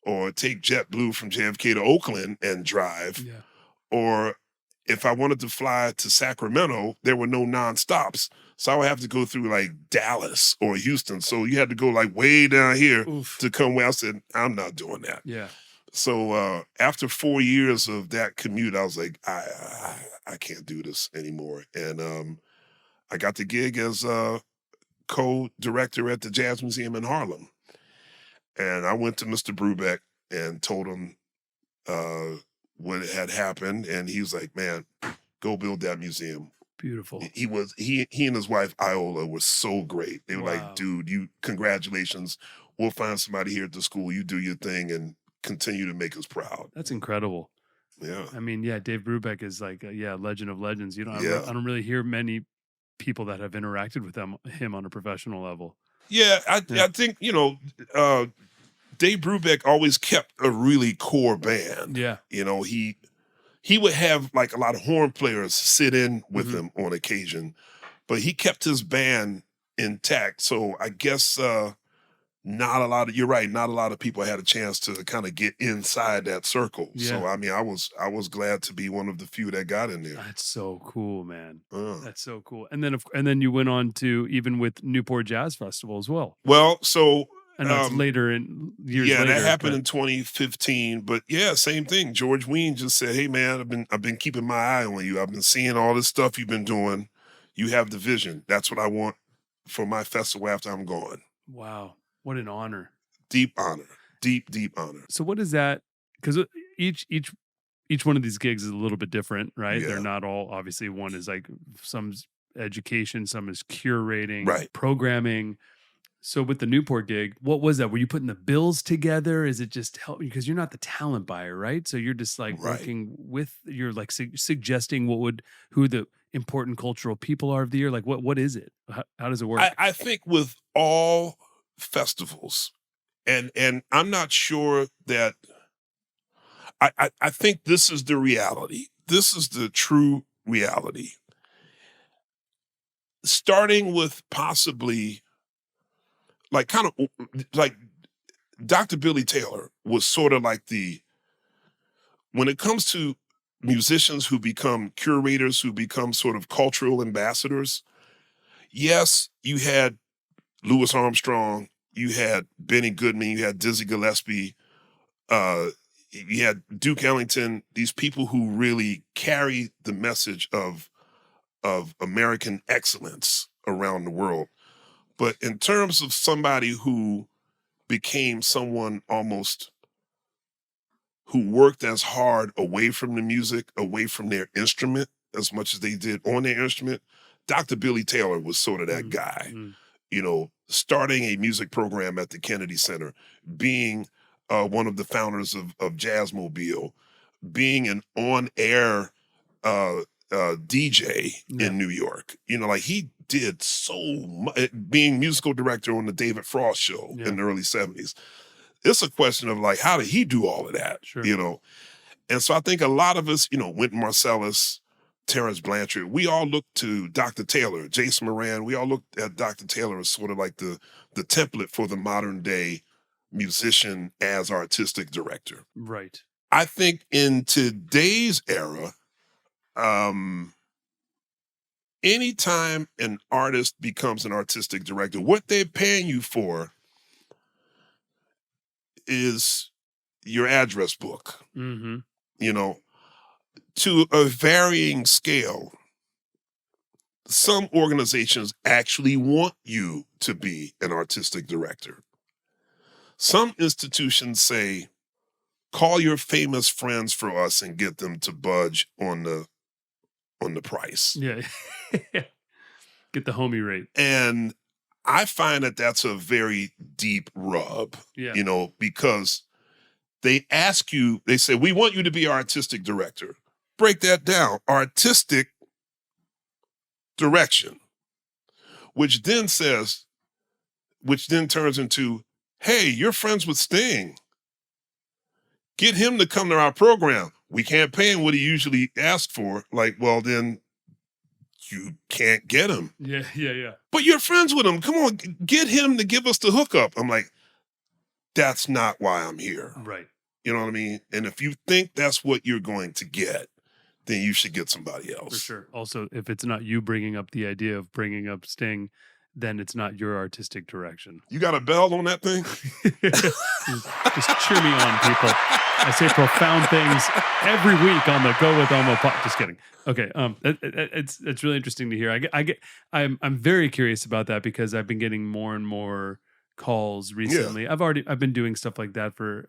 or take JetBlue from JFK to Oakland and drive. Yeah. Or if I wanted to fly to Sacramento, there were no nonstops. So I would have to go through like Dallas or Houston. So you had to go like way down here to come where I said, I'm not doing that. Yeah. So after 4 years of that commute, I was like, I can't do this anymore. And I got the gig as co-director at the Jazz Museum in Harlem. And I went to Mr. BRUBECK and told him what had happened, and he was like, man, go build that museum. Beautiful. He and his wife Iola were so great. They were like, dude, congratulations. We'll find somebody here at the school. You do your thing and continue to make us proud. That's incredible. Yeah. I mean, yeah, Dave BRUBECK is like legend of legends. You know, I don't really hear many people that have interacted with him on a professional level. Yeah, I think, you know, Dave BRUBECK always kept a really core band. Yeah. You know, he would have like a lot of horn players sit in with him on occasion, but he kept his band intact. So I guess not a lot of people had a chance to kind of get inside that circle. Yeah. So I mean, I was glad to be one of the few that got in there. That's so cool, man. That's so cool. And then you went on to even with Newport Jazz Festival as well. Well, so I know it's later in years. Yeah, later, that happened in 2015. But yeah, same thing. George Wein just said, "Hey man, I've been keeping my eye on you. I've been seeing all this stuff you've been doing. You have the vision. That's what I want for my festival after I'm gone." Wow, what an honor! Deep honor. Deep honor. So what is that? Because each one of these gigs is a little bit different, right? Yeah. They're not all, obviously. One is like some's education, some is curating, right, programming. So with the Newport gig, what was that? Were you putting the bills together? Is it just help? Because you're not the talent buyer, right? So you're just like working with, you're like suggesting who the important cultural people are of the year. Like what is it? How does it work? I think with all festivals, and I'm not sure that, I think this is the reality. This is the true reality. Starting with possibly, like kind of like Dr. Billy Taylor was sort of like when it comes to musicians who become curators, who become sort of cultural ambassadors. Yes, you had Louis Armstrong, you had Benny Goodman, you had Dizzy Gillespie, you had Duke Ellington, these people who really carry the message of American excellence around the world. But in terms of somebody who became someone almost who worked as hard away from the music, away from their instrument, as much as they did on their instrument, Dr. Billy Taylor was sort of that guy. You know, starting a music program at the Kennedy Center, being one of the founders of Jazzmobile, being an on-air DJ in New York. You know, like he did so much, being musical director on the David Frost show in the early 70s. It's a question of like, how did he do all of that? Sure. You know? And so I think a lot of us, you know, Wynton Marsalis, Terrence Blanchard, we all looked to Dr. Taylor, Jason Moran, we all looked at Dr. Taylor as sort of like the template for the modern day musician as artistic director. Right. I think in today's era, anytime an artist becomes an artistic director, what they're paying you for is your address book. Mm-hmm. You know, to a varying scale. Some organizations actually want you to be an artistic director. Some institutions say, call your famous friends for us and get them to budge on the price. Yeah. Get the homie rate. And I find that that's a very deep rub, you know, because they ask you, they say, we want you to be our artistic director. Break that down. Artistic direction, which then turns into, hey, you're friends with Sting. Get him to come to our program. We can't pay him what he usually asks for. Like, well, then you can't get him. Yeah. But you're friends with him. Come on, get him to give us the hookup. I'm like, that's not why I'm here. Right. You know what I mean? And if you think that's what you're going to get, then you should get somebody else. For sure. Also, if it's not you bringing up the idea of bringing up Sting, then it's not your artistic direction. You got a bell on that thing? just cheer me on, people. I say profound things every week on the Go With Elmo podcast. Just kidding. Okay, it's really interesting to hear. I'm very curious about that because I've been getting more and more calls recently. Yeah. I've been doing stuff like that for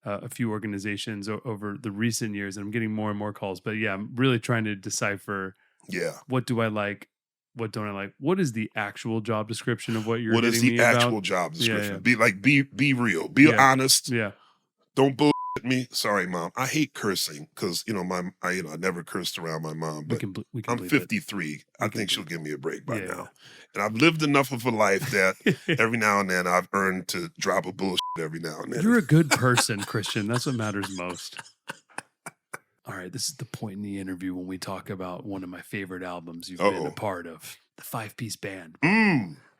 a few organizations over the recent years, and I'm getting more and more calls. But yeah, I'm really trying to decipher. Yeah. What do I like? What don't I like? What is the actual job description of what you're What is the me actual about? job description? Yeah. Be real. Be honest. Yeah. Don't bullshit me. Sorry, Mom. I hate cursing because I never cursed around my mom. But we can I'm 53. I think she'll give me a break by now. And I've lived enough of a life that every now and then I've earned to drop a bullshit every now and then. You're a good person, Christian. That's what matters most. All right, this is the point in the interview when we talk about one of my favorite albums you've been a part of, the 5-piece band.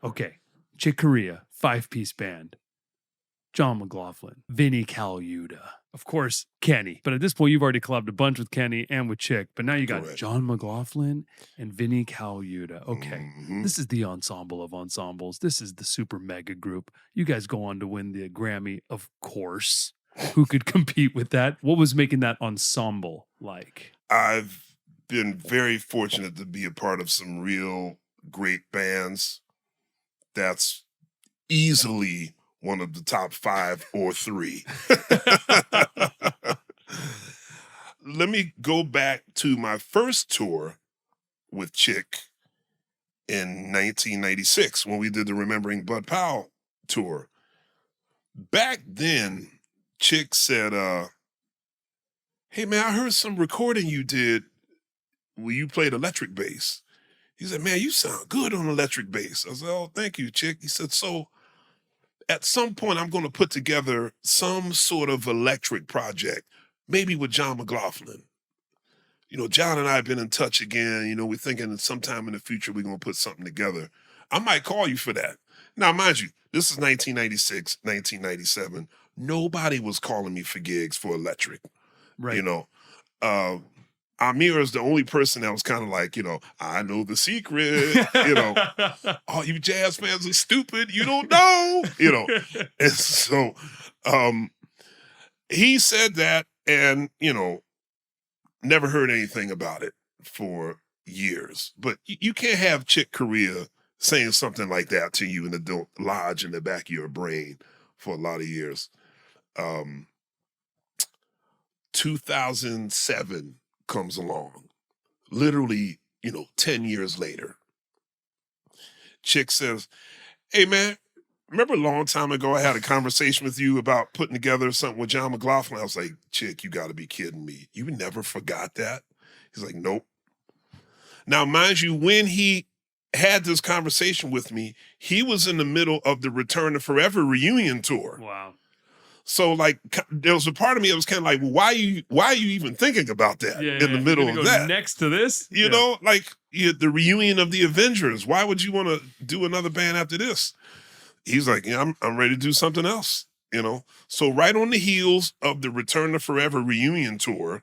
Okay, Chick Corea, 5-piece band. John McLaughlin, Vinnie Colaiuta, of course, Kenny. But at this point, you've already collabed a bunch with Kenny and with Chick. But now you got John McLaughlin and Vinnie Colaiuta. Okay, This is the ensemble of ensembles. This is the super mega group. You guys go on to win the Grammy, of course. Who could compete with that? What was making that ensemble like? I've been very fortunate to be a part of some real great bands. That's easily one of the top 5 or 3. Let me go back to my first tour with Chick in 1996 when we did the Remembering Bud Powell tour. Back then, Chick said, hey man, I heard some recording you did where you played electric bass. He said, man, you sound good on electric bass. I said, oh, thank you, Chick. He said, so at some point I'm going to put together some sort of electric project, maybe with John McLaughlin. You know, John and I have been in touch again. You know, we're thinking that sometime in the future we're going to put something together. I might call you for that. Now, mind you, this is 1996, 1997. Nobody was calling me for gigs for electric. Right. You know, Amir is the only person that was kind of like, I know the secret, all you jazz fans are stupid, you don't know, And so he said that and, never heard anything about it for years. But you can't have Chick Corea saying something like that to you and it don't lodge in the back of your brain for a lot of years. 2007 comes along, literally, 10 years later. Chick says, hey man, remember a long time ago I had a conversation with you about putting together something with John McLaughlin? I was like, Chick, you gotta be kidding me. You never forgot that? He's like, nope. Now, mind you, when he had this conversation with me, he was in the middle of the Return to Forever reunion tour. Wow. So like, there was a part of me that was kind of like, well, why are you even thinking about that in the middle of that? Next to this? You know, like the reunion of the Avengers. Why would you want to do another band after this? He's like, yeah, I'm ready to do something else, So right on the heels of the Return to Forever reunion tour,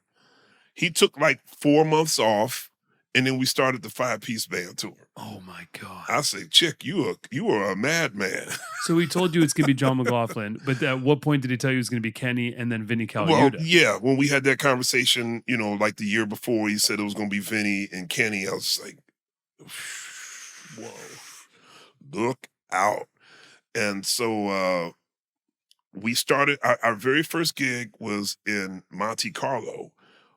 he took like 4 months off, and then we started the 5-piece band tour. Oh my God. I say, Chick, you are a madman. So he told you it's going to be John McLaughlin, but at what point did he tell you it was going to be Kenny and then Vinnie Colaiuta? Well, yeah, when we had that conversation, like the year before, he said it was going to be Vinnie and Kenny. I was like, whoa, look out. And so we started, our very first gig was in Monte Carlo,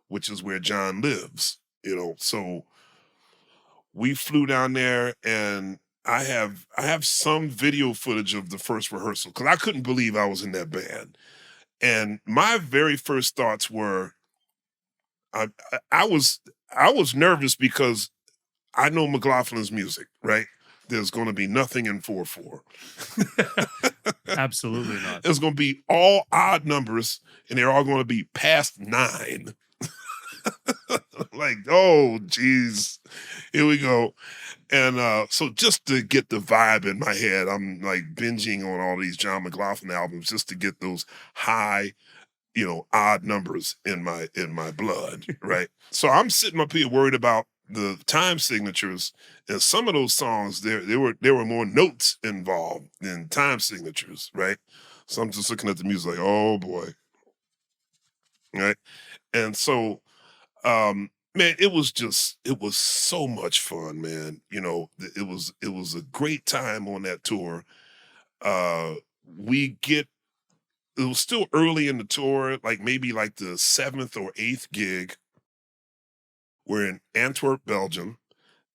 which is where John lives, so we flew down there and I have some video footage of the first rehearsal because I couldn't believe I was in that band. And my very first thoughts were, I was nervous because I know McLaughlin's music, right? There's going to be nothing in 4/4. Absolutely not. There's going to be all odd numbers and they're all going to be past 9. Like, oh, geez, here we go. And so just to get the vibe in my head, I'm like binging on all these John McLaughlin albums just to get those high, odd numbers in my blood, right? So I'm sitting up here worried about the time signatures, and some of those songs there were more notes involved than time signatures, right? So I'm just looking at the music like, oh boy, right? And so man, it was so much fun, man. It was a great time on that tour. It was still early in the tour, like maybe like the 7th or 8th gig. We're in Antwerp, Belgium.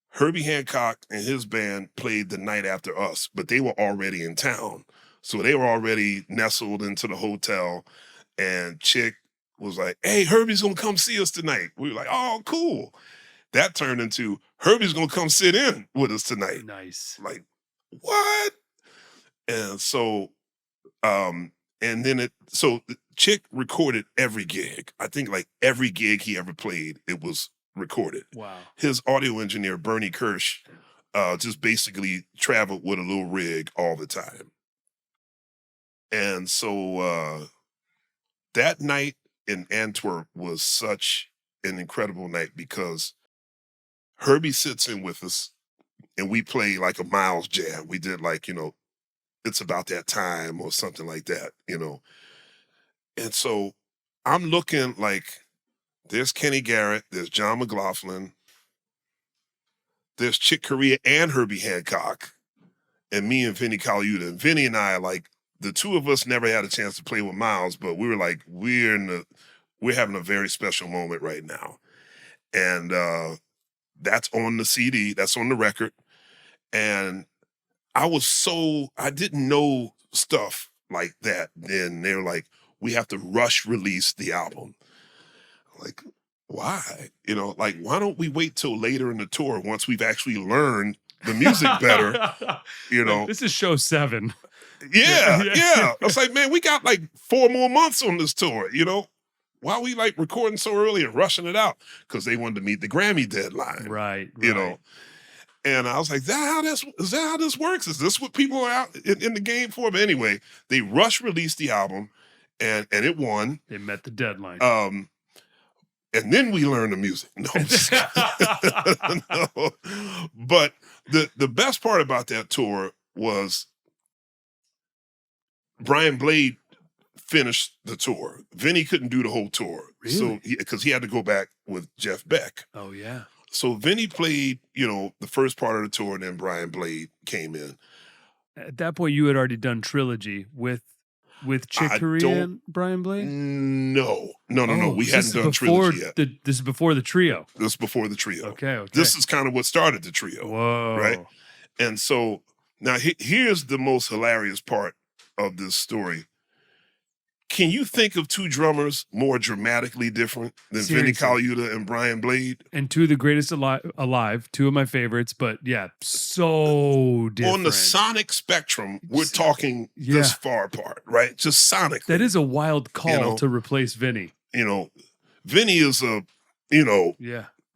Herbie Hancock and his band played the night after us, but they were already in town. So they were already nestled into the hotel, and Chick was like, hey, Herbie's gonna come see us tonight. We were like, oh, cool. That turned into Herbie's gonna come sit in with us tonight. Nice. Like, what? And so, Chick recorded every gig. I think like every gig he ever played, it was recorded. Wow. His audio engineer, Bernie Kirsch, just basically traveled with a little rig all the time. And so that night in Antwerp was such an incredible night because Herbie sits in with us and we play like a Miles jam. We did like, It's About That Time or something like that, And so I'm looking like there's Kenny Garrett, there's John McLaughlin, there's Chick Corea and Herbie Hancock, and me and Vinnie Colaiuta. And Vinnie and I, like, the two of us never had a chance to play with Miles, but we were like, we're having a very special moment right now. And that's on the CD, that's on the record. And I didn't know stuff like that then. They were like, we have to rush release the album. Like, why? Why don't we wait till later in the tour once we've actually learned the music better? Like, this is show 7. Yeah. I was like, man, we got like 4 more months on this tour, Why are we like recording so early and rushing it out? Because they wanted to meet the Grammy deadline. Right. And I was like, is that how this works? Is this what people are out in the game for? But anyway, they rush released the album and it won. They met the deadline. and then we learn the music. No, I'm just no. But the best part about that tour was Brian Blade finished the tour. Vinnie couldn't do the whole tour. Really? So because he had to go back with Jeff Beck. Oh yeah. So Vinnie played, the first part of the tour, and then Brian Blade came in. At that point, you had already done Trilogy with Chick Corea and Brian Blade? No. We hadn't done Trilogy yet. This is before the trio. This is before the trio. Okay. This is kind of what started the trio. Whoa. Right? And so now here's the most hilarious part of this story. Can you think of two drummers more dramatically different than Vinnie Colaiuta and Brian Blade? And two of the greatest alive, two of my favorites, but yeah, so different. On the sonic spectrum, we're talking this far apart, right? Just sonically. That is a wild call to replace Vinnie. Vinnie is a,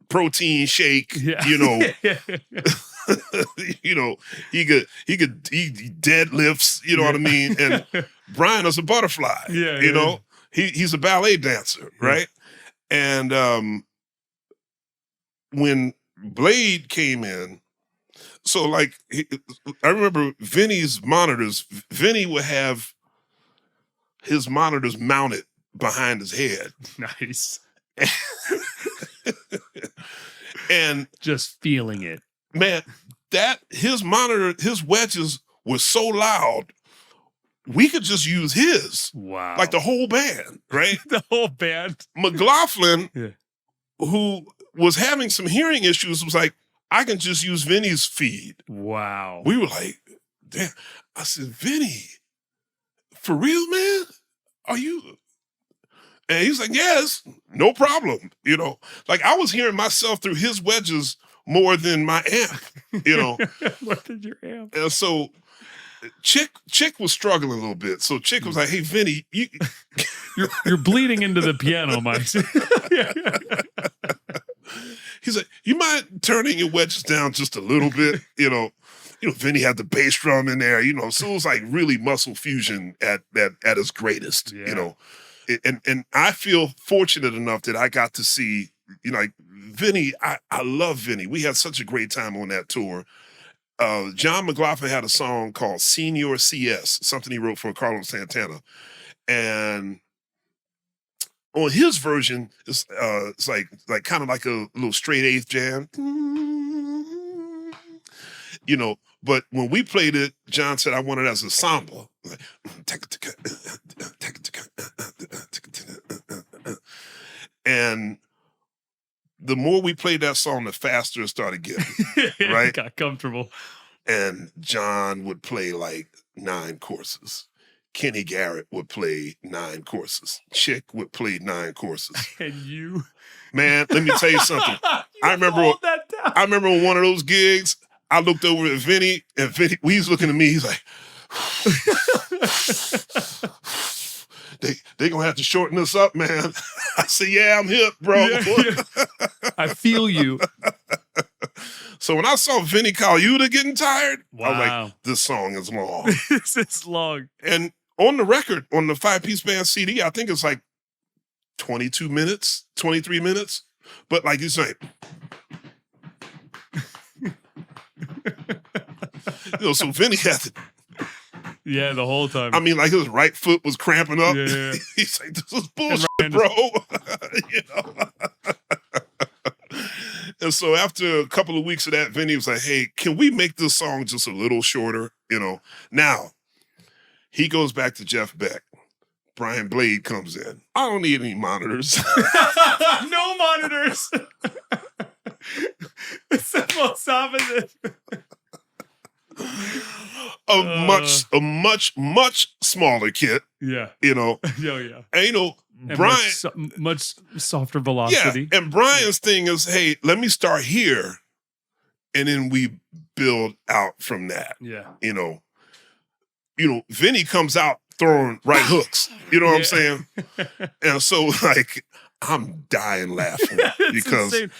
protein shake, he deadlifts, you know what I mean? And Brian is a butterfly, he's a ballet dancer, right? And when Blade came in, so like, I remember Vinnie's monitors, Vinnie would have his monitors mounted behind his head. Nice. And just feeling it. Man, his monitor, his wedges were so loud, we could just use his. Wow. Like the whole band, right? The whole band. McLaughlin, who was having some hearing issues, was like, I can just use Vinnie's feed. Wow. We were like, damn. I said, Vinnie, for real, man? Are you? And he's like, yes, no problem. Like I was hearing myself through his wedges more than my amp, What did your amp? And so Chick was struggling a little bit. So Chick was like, hey, Vinnie, you're bleeding into the piano, Mike. He's like, you mind turning your wedges down just a little bit? Vinnie had the bass drum in there, so it was like really muscle fusion at its greatest, And I feel fortunate enough that I got to see, like Vinnie, I love Vinnie. We had such a great time on that tour. John McLaughlin had a song called Senior CS, something he wrote for Carlos Santana. And on his version, it's like kind of like a little straight eighth jam. But when we played it, John said, I want it as a samba. And the more we played that song, the faster it started getting, right? Got comfortable. And John would play like 9 courses. Kenny Garrett would play 9 courses. Chick would play 9 courses. And you? Man, let me tell you something. I remember on one of those gigs, I looked over at Vinnie, and he's looking at me. He's like, they gonna have to shorten this up, man. I said, yeah, I'm hip, bro. Yeah. I feel you. So when I saw Vinnie Colaiuta getting tired, wow. I was like, this song is long. This is long. And on the record, on the 5-piece band CD, I think it's like 22 minutes, 23 minutes. But like you say, so Vinnie had to. Yeah, the whole time. I mean, like his right foot was cramping up. Yeah. He's like, this is bullshit, bro. And so after a couple of weeks of that, Vinnie was like, hey, can we make this song just a little shorter? Now he goes back to Jeff Beck. Brian Blade comes in. I don't need any monitors. No monitors. It's the most opposite. A much smaller kit. Yeah. Oh yeah. And and Brian much softer velocity. Yeah. And Brian's thing is, hey, let me start here, and then we build out from that. Yeah. Vinnie comes out throwing right hooks. You know what I'm saying? And so like I'm dying laughing because insane.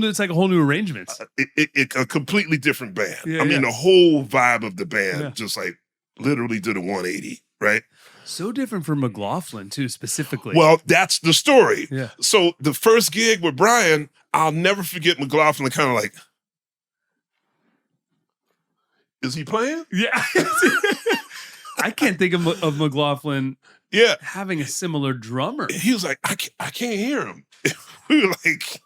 It's like a whole new arrangement. It a completely different band. Yeah, I mean, the whole vibe of the band just like literally did a 180, right? So different from McLaughlin too, specifically. Well, that's the story. Yeah. So the first gig with Brian, I'll never forget McLaughlin kind of like, is he playing? Yeah. I can't think of McLaughlin having a similar drummer. He was like, I can't hear him. We were like,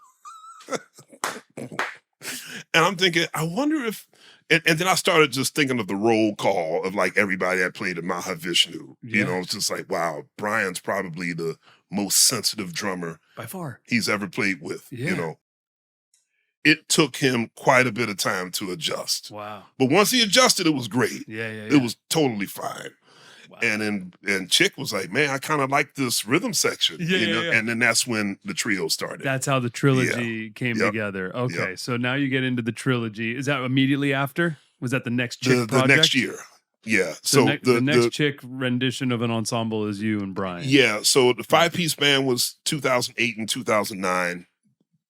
and I'm thinking, I wonder if, and then I started just thinking of the roll call of like everybody that played at Mahavishnu. You know, it's just like, wow, Brian's probably the most sensitive drummer by far he's ever played with, you know. It took him quite a bit of time to adjust. Wow. But once he adjusted, it was great. Yeah. It was totally fine. Wow. And Chick was like, man, I kind of like this rhythm section. You know? And then that's when the trio started. That's how the trilogy came together. Okay, so now you get into the trilogy. Is that immediately after? Was that the next Chick project? The next year. Yeah. So the next Chick rendition of an ensemble is you and Brian. Yeah. So the 5-piece band was 2008 and 2009.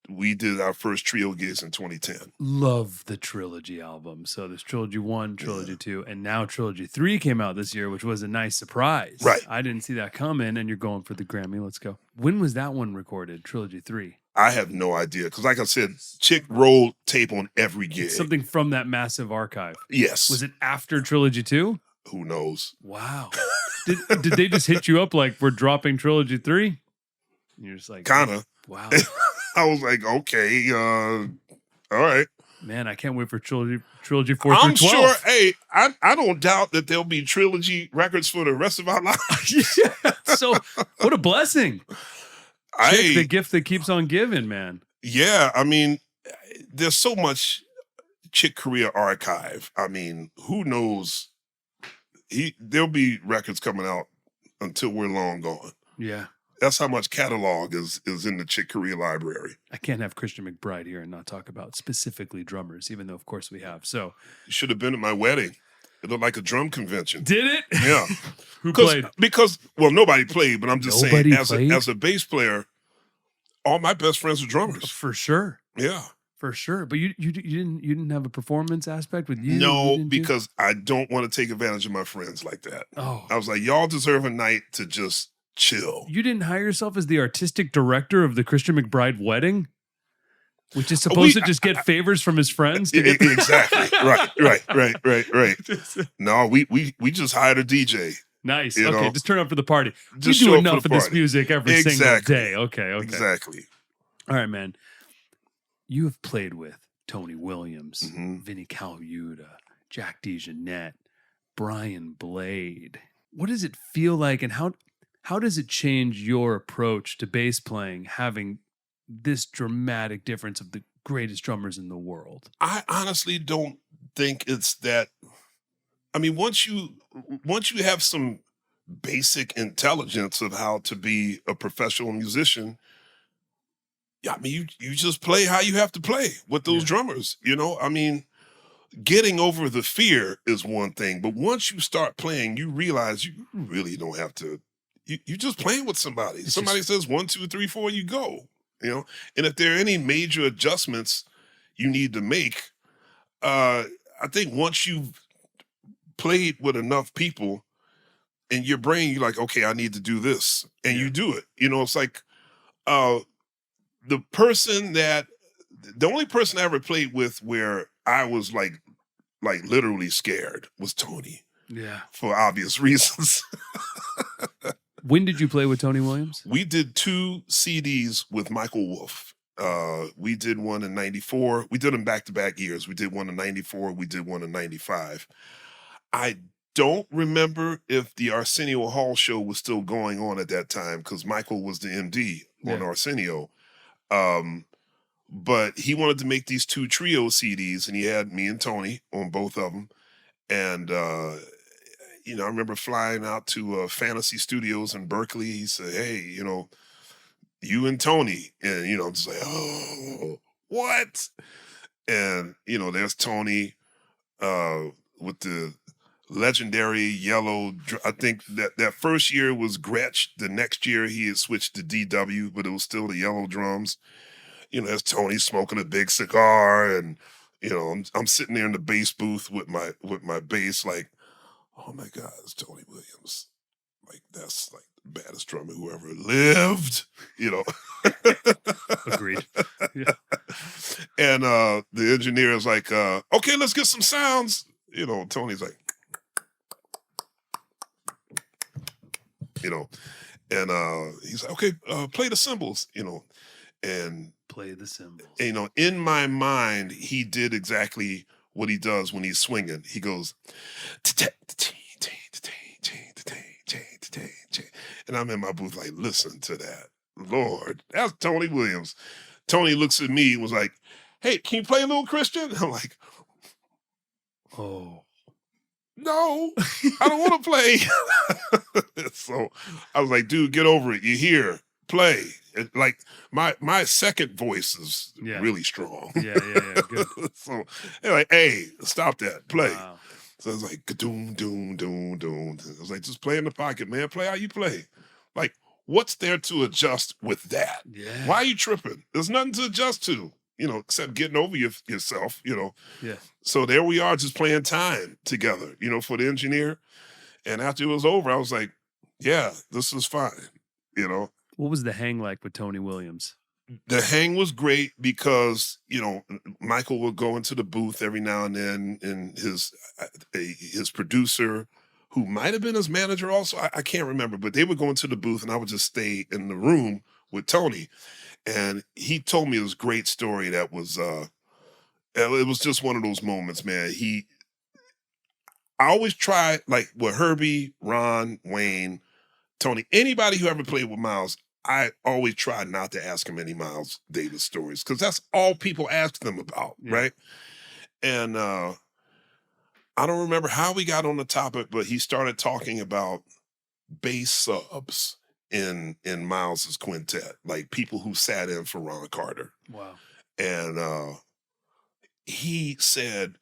We did our first trio gigs in 2010. Love the Trilogy album. So there's Trilogy 1, Trilogy 2, and now Trilogy 3 came out this year, which was a nice surprise. Right. I didn't see that coming, and you're going for the Grammy. Let's go. When was that one recorded, Trilogy 3? I have no idea. Because like I said, Chick rolled tape on every gig. Something from that massive archive. Yes. Was it after Trilogy 2? Who knows? Wow. Did they just hit you up like, we're dropping Trilogy 3? And you're just like... Kind of. Wow. I was like, okay, all right. Man, I can't wait for Trilogy 4 through 12. I'm sure, hey, I don't doubt that there'll be Trilogy records for the rest of our lives. So, what a blessing. Chick, the gift that keeps on giving, man. Yeah, I mean, there's so much Chick Corea archive. I mean, who knows? There'll be records coming out until we're long gone. Yeah. That's how much catalog is in the Chick Corea library. I can't have Christian McBride here and not talk about specifically drummers, even though, of course, we have. So you should have been at my wedding. It looked like a drum convention. Did it? Yeah. Who played? Because, well, nobody played, but I'm just saying, as a bass player, all my best friends are drummers. For sure. Yeah. For sure. But you didn't have a performance aspect with you? No, because I don't want to take advantage of my friends like that. Oh. I was like, y'all deserve a night to just chill. You didn't hire yourself as the artistic director of the Christian McBride wedding, which is supposed to just get favors from his friends. Exactly. Right. No, we just hired a DJ. Nice. Okay, know? Just turn up for the party. Just we do enough of this music every single day. Okay. Exactly. All right, man. You have played with Tony Williams, Vinnie Colaiuta, Jack DeJohnette, Brian Blade. What does it feel like, and how does it change your approach to bass playing, having this dramatic difference of the greatest drummers in the world? I honestly don't think it's that. I mean, once you have some basic intelligence of how to be a professional musician, I mean, you just play how you have to play with those drummers, you know? I mean, getting over the fear is one thing, but once you start playing, you realize you really don't have to. You just playing with somebody. Somebody says 1, 2, 3, 4, you go. You know, and if there are any major adjustments you need to make, I think once you've played with enough people, in your brain, you're like, okay, I need to do this, and you do it. You know, it's like the only person I ever played with where I was like literally scared was Tony. Yeah, for obvious reasons. When did you play with Tony Williams? We did 2 CDs with Michael Wolff. We did one in 94. We did them back-to-back years. We did one in 94. We did one in 95. I don't remember if the Arsenio Hall show was still going on at that time because Michael was the MD on Arsenio. But he wanted to make these 2 trio CDs, and he had me and Tony on both of them. And you know, I remember flying out to Fantasy Studios in Berkeley. He said, hey, you know, you and Tony. And, you know, I'm just like, oh, what? And, you know, there's Tony with the legendary yellow. I think that first year was Gretsch. The next year he had switched to DW, but it was still the yellow drums. You know, there's Tony smoking a big cigar. And, you know, I'm sitting there in the bass booth with my bass like, oh my God, it's Tony Williams. like that's like the baddest drummer who ever lived, you know. Agreed. Yeah. And the engineer is like, okay, let's get some sounds. You know, Tony's like, you know, and he's like, okay, play the cymbals, you know, and play the cymbals. And, you know, in my mind, he did exactly what he does when he's swinging. He goes, and I'm in my booth like, listen to that. Lord, that's Tony Williams. Tony looks at me and was like, hey, can you play a little Christian? I'm like, oh. No, I don't want to play. So I was like, dude, get over it. You're here. Play. Like my second voice is really strong. Yeah. Good. So they're like, hey, stop that. Play. Wow. So I was like, doom, doom, doom, doom. I was like, just play in the pocket, man. Play how you play. Like, what's there to adjust with that? Yeah. Why are you tripping? There's nothing to adjust to, you know, except getting over yourself, you know. Yeah. So there we are just playing time together, you know, for the engineer. And after it was over, I was like, yeah, this is fine, you know. What was the hang like with Tony Williams? The hang was great because, you know, Michael would go into the booth every now and then, and his producer, who might have been his manager also, I can't remember, but they would go into the booth and I would just stay in the room with Tony. And he told me this great story that was, it was just one of those moments, man. I always try, like with Herbie, Ron, Wayne, Tony, anybody who ever played with Miles, I always try not to ask him any Miles Davis stories because that's all people ask them about, right? And I don't remember how we got on the topic, but he started talking about bass subs in Miles's quintet, like people who sat in for Ron Carter. Wow. And he said,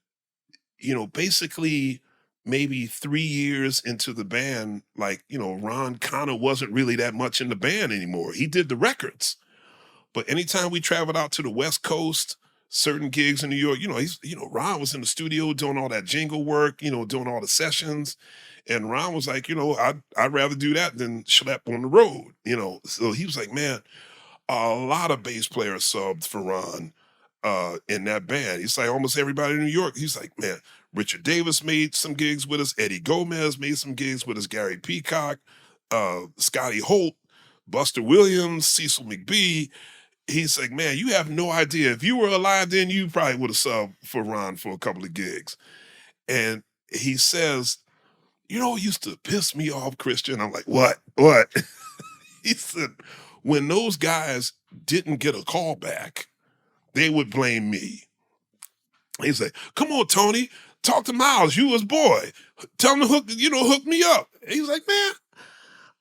you know, basically maybe 3 years into the band, like, you know, Ron kind of wasn't really that much in the band anymore. He did the records. But anytime we traveled out to the West Coast, certain gigs in New York, you know, Ron was in the studio doing all that jingle work, you know, doing all the sessions. And Ron was like, you know, I'd rather do that than schlep on the road, you know. So he was like, man, a lot of bass players subbed for Ron in that band. He's like, almost everybody in New York. He's like, man, Richard Davis made some gigs with us. Eddie Gomez made some gigs with us. Gary Peacock, Scotty Holt, Buster Williams, Cecil McBee. He's like, man, you have no idea. If you were alive then, you probably would have subbed for Ron for a couple of gigs. And he says, you know what used to piss me off, Christian? I'm like, what? He said, when those guys didn't get a call back, they would blame me. He's like, come on, Tony, talk to Miles, you his boy. Tell him to hook me up. And he's like, man,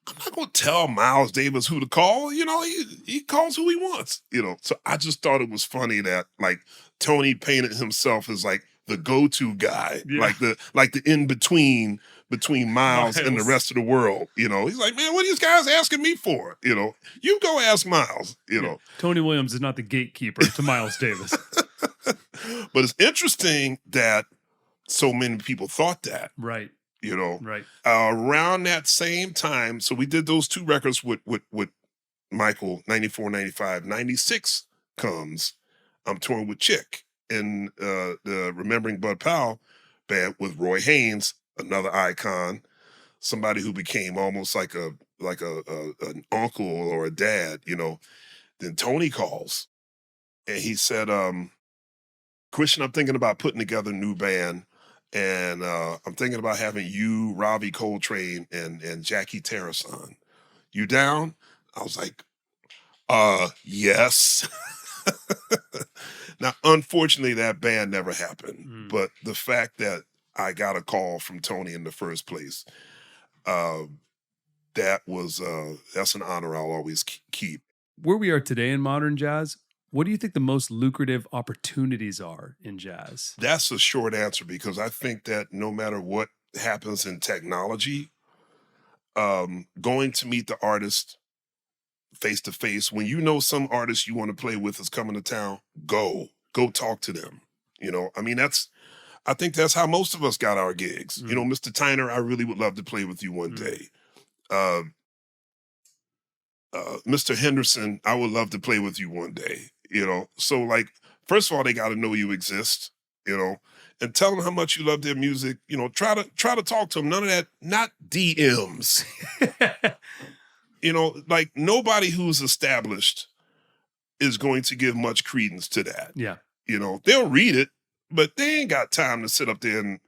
I'm not going to tell Miles Davis who to call. You know, he calls who he wants, you know. So I just thought it was funny that, like, Tony painted himself as, like, the go-to guy, like the in-between between Miles and the rest of the world, you know. He's like, man, what are these guys asking me for? You know, you go ask Miles, you know. Tony Williams is not the gatekeeper to Miles Davis. But it's interesting that so many people thought that. Right. You know. Right. Around that same time, so we did those two records with Michael, 94, 95. 96 comes, I'm touring with Chick in the Remembering Bud Powell band with Roy Haynes, another icon, somebody who became almost like an uncle or a dad, you know. Then Tony calls and he said, Christian, I'm thinking about putting together a new band, and I'm thinking about having you, Robbie Coltrane, and Jackie Terrason. You down? I was like, yes. Now, unfortunately, that band never happened. But the fact that I got a call from Tony in the first place, that's an honor I'll always keep. Where we are today in modern jazz, what do you think the most lucrative opportunities are in jazz? That's a short answer because I think that no matter what happens in technology, going to meet the artist face to face, when you know some artist you want to play with is coming to town, go talk to them. You know, I mean, I think that's how most of us got our gigs. You know, Mr. Tyner, I really would love to play with you one day. uh, Mr. Henderson, I would love to play with you one day, you know? So like, first of all, they got to know you exist, you know, and tell them how much you love their music, you know, try to talk to them. None of that, not DMs, you know, like nobody who's established is going to give much credence to that. Yeah. You know, they'll read it, but they ain't got time to sit up there and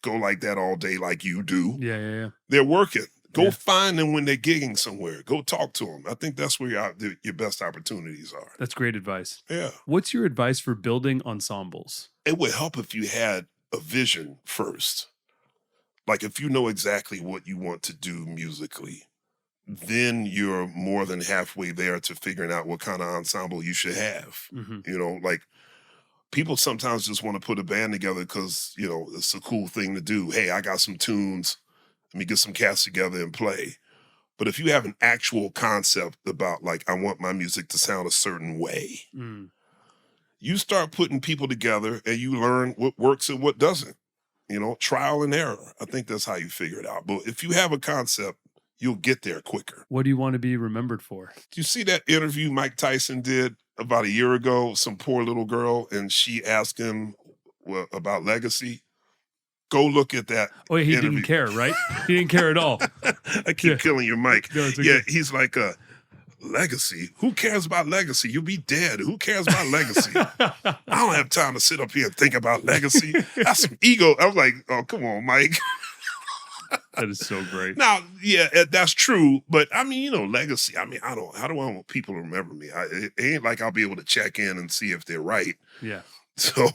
go like that all day like you do. Yeah. They're working. Go find them when they're gigging somewhere. Go talk to them. I think that's where your best opportunities are. That's great advice. Yeah. What's your advice for building ensembles? It would help if you had a vision first. Like if you know exactly what you want to do musically, then you're more than halfway there to figuring out what kind of ensemble you should have. Mm-hmm. You know, like people sometimes just want to put a band together because, you know, it's a cool thing to do. Hey, I got some tunes. Let me get some cats together and play. But if you have an actual concept about like, I want my music to sound a certain way, you start putting people together and you learn what works and what doesn't. You know, trial and error. I think that's how you figure it out. But if you have a concept, you'll get there quicker. What do you want to be remembered for? Do you see that interview Mike Tyson did about a year ago? Some poor little girl, and she asked him about legacy. Go look at that. Oh, yeah, he interview. didn't care, right? He didn't care at all. I keep killing your mic. No, it's okay. Yeah, he's like, legacy? Who cares about legacy? You'll be dead. Who cares about legacy? I don't have time to sit up here and think about legacy. That's some ego. I was like, oh, come on, Mike. That is so great. Now, yeah, that's true. But I mean, you know, legacy. I mean, how do I want people to remember me? It ain't like I'll be able to check in and see if they're right. Yeah. So,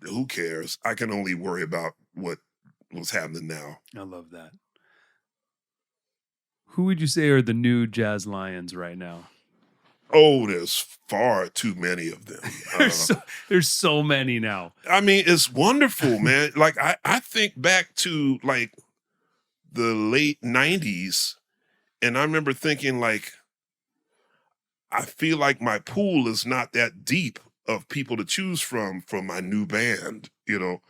who cares? I can only worry about what's happening now. I love that. Who would you say are the new jazz lions right now? Oh, there's far too many of them. There's so many now. I mean, it's wonderful, man. Like I think back to like the late 90s, and I remember thinking like, I feel like my pool is not that deep of people to choose from my new band, you know,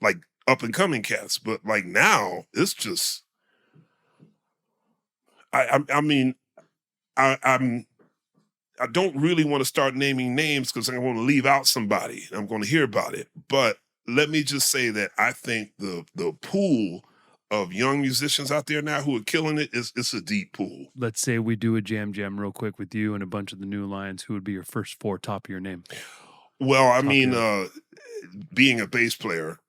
like up and coming cats. But like now, it's just, I don't really want to start naming names because I want to leave out somebody. I'm going to hear about it. But let me just say that I think the pool of young musicians out there now who are killing it it's a deep pool. Let's say we do a jam real quick with you and a bunch of the new lions. Who would be your first four top of your name? Well, I mean, being a bass player,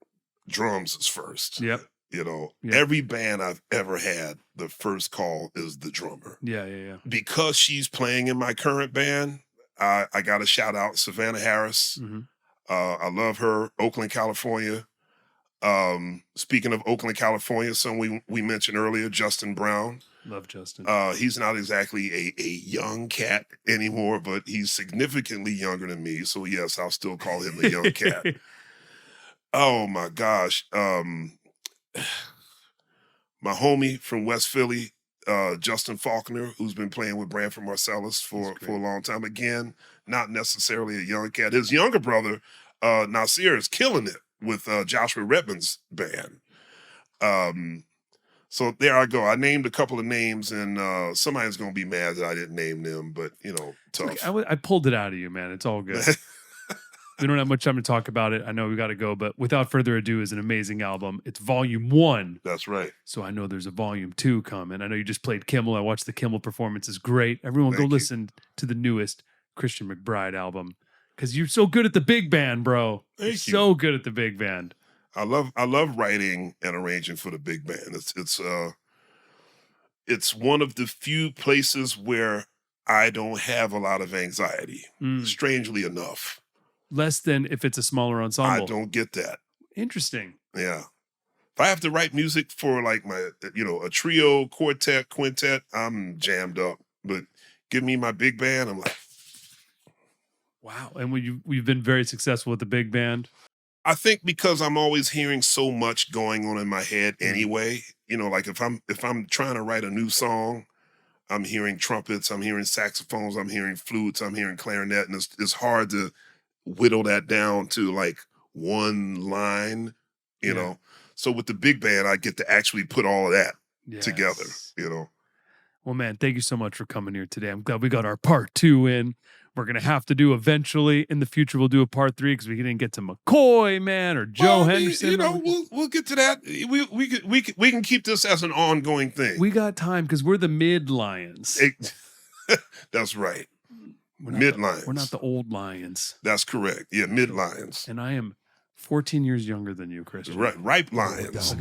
drums is first. Yep. You know, every band I've ever had, the first call is the drummer. Yeah. Because she's playing in my current band, I got to shout out Savannah Harris. Mm-hmm. I love her. Oakland, California. Speaking of Oakland, California, someone we mentioned earlier, Justin Brown. Love Justin. He's not exactly a young cat anymore, but he's significantly younger than me. So yes, I'll still call him a young cat. Oh my gosh. My homie from West Philly, Justin Faulkner, who's been playing with Branford Marsalis for a long time. Again, not necessarily a young cat. His younger brother, Nasir, is killing it with Joshua Redman's band. So there I go. I named a couple of names, and somebody's going to be mad that I didn't name them, but, you know, tough. Okay, I pulled it out of you, man. It's all good. We don't have much time to talk about it. I know we got to go, but without further ado, is an amazing album. It's volume 1. That's right. So I know there's a volume 2 coming. I know you just played Kimmel. I watched the Kimmel performance. It's great. Everyone go listen to the newest Christian McBride album because you're so good at the big band, bro. You're so good at the big band. I love writing and arranging for the big band. It's one of the few places where I don't have a lot of anxiety, strangely enough. Less than if it's a smaller ensemble. I don't get that. Interesting. Yeah. If I have to write music for like my, you know, a trio, quartet, quintet, I'm jammed up. But give me my big band, I'm like, wow. And we've been very successful with the big band. I think because I'm always hearing so much going on in my head anyway. You know, like if I'm trying to write a new song, I'm hearing trumpets, I'm hearing saxophones, I'm hearing flutes, I'm hearing clarinet, and it's hard to whittle that down to like one line you know. So with the big band, I get to actually put all of that together, you know. Well, man, thank you so much for coming here today. I'm glad we got our part 2 in. We're gonna have to do eventually in the future. We'll do a part 3 because we didn't get to McCoy, man, or Joe Henderson. You know, we'll get to that. We can keep this as an ongoing thing. We got time because we're the mid lions. That's right. Mid lions. We're not the old lions. That's correct. Yeah, mid lions. And I am 14 years younger than you, Christian. Right, ripe lions.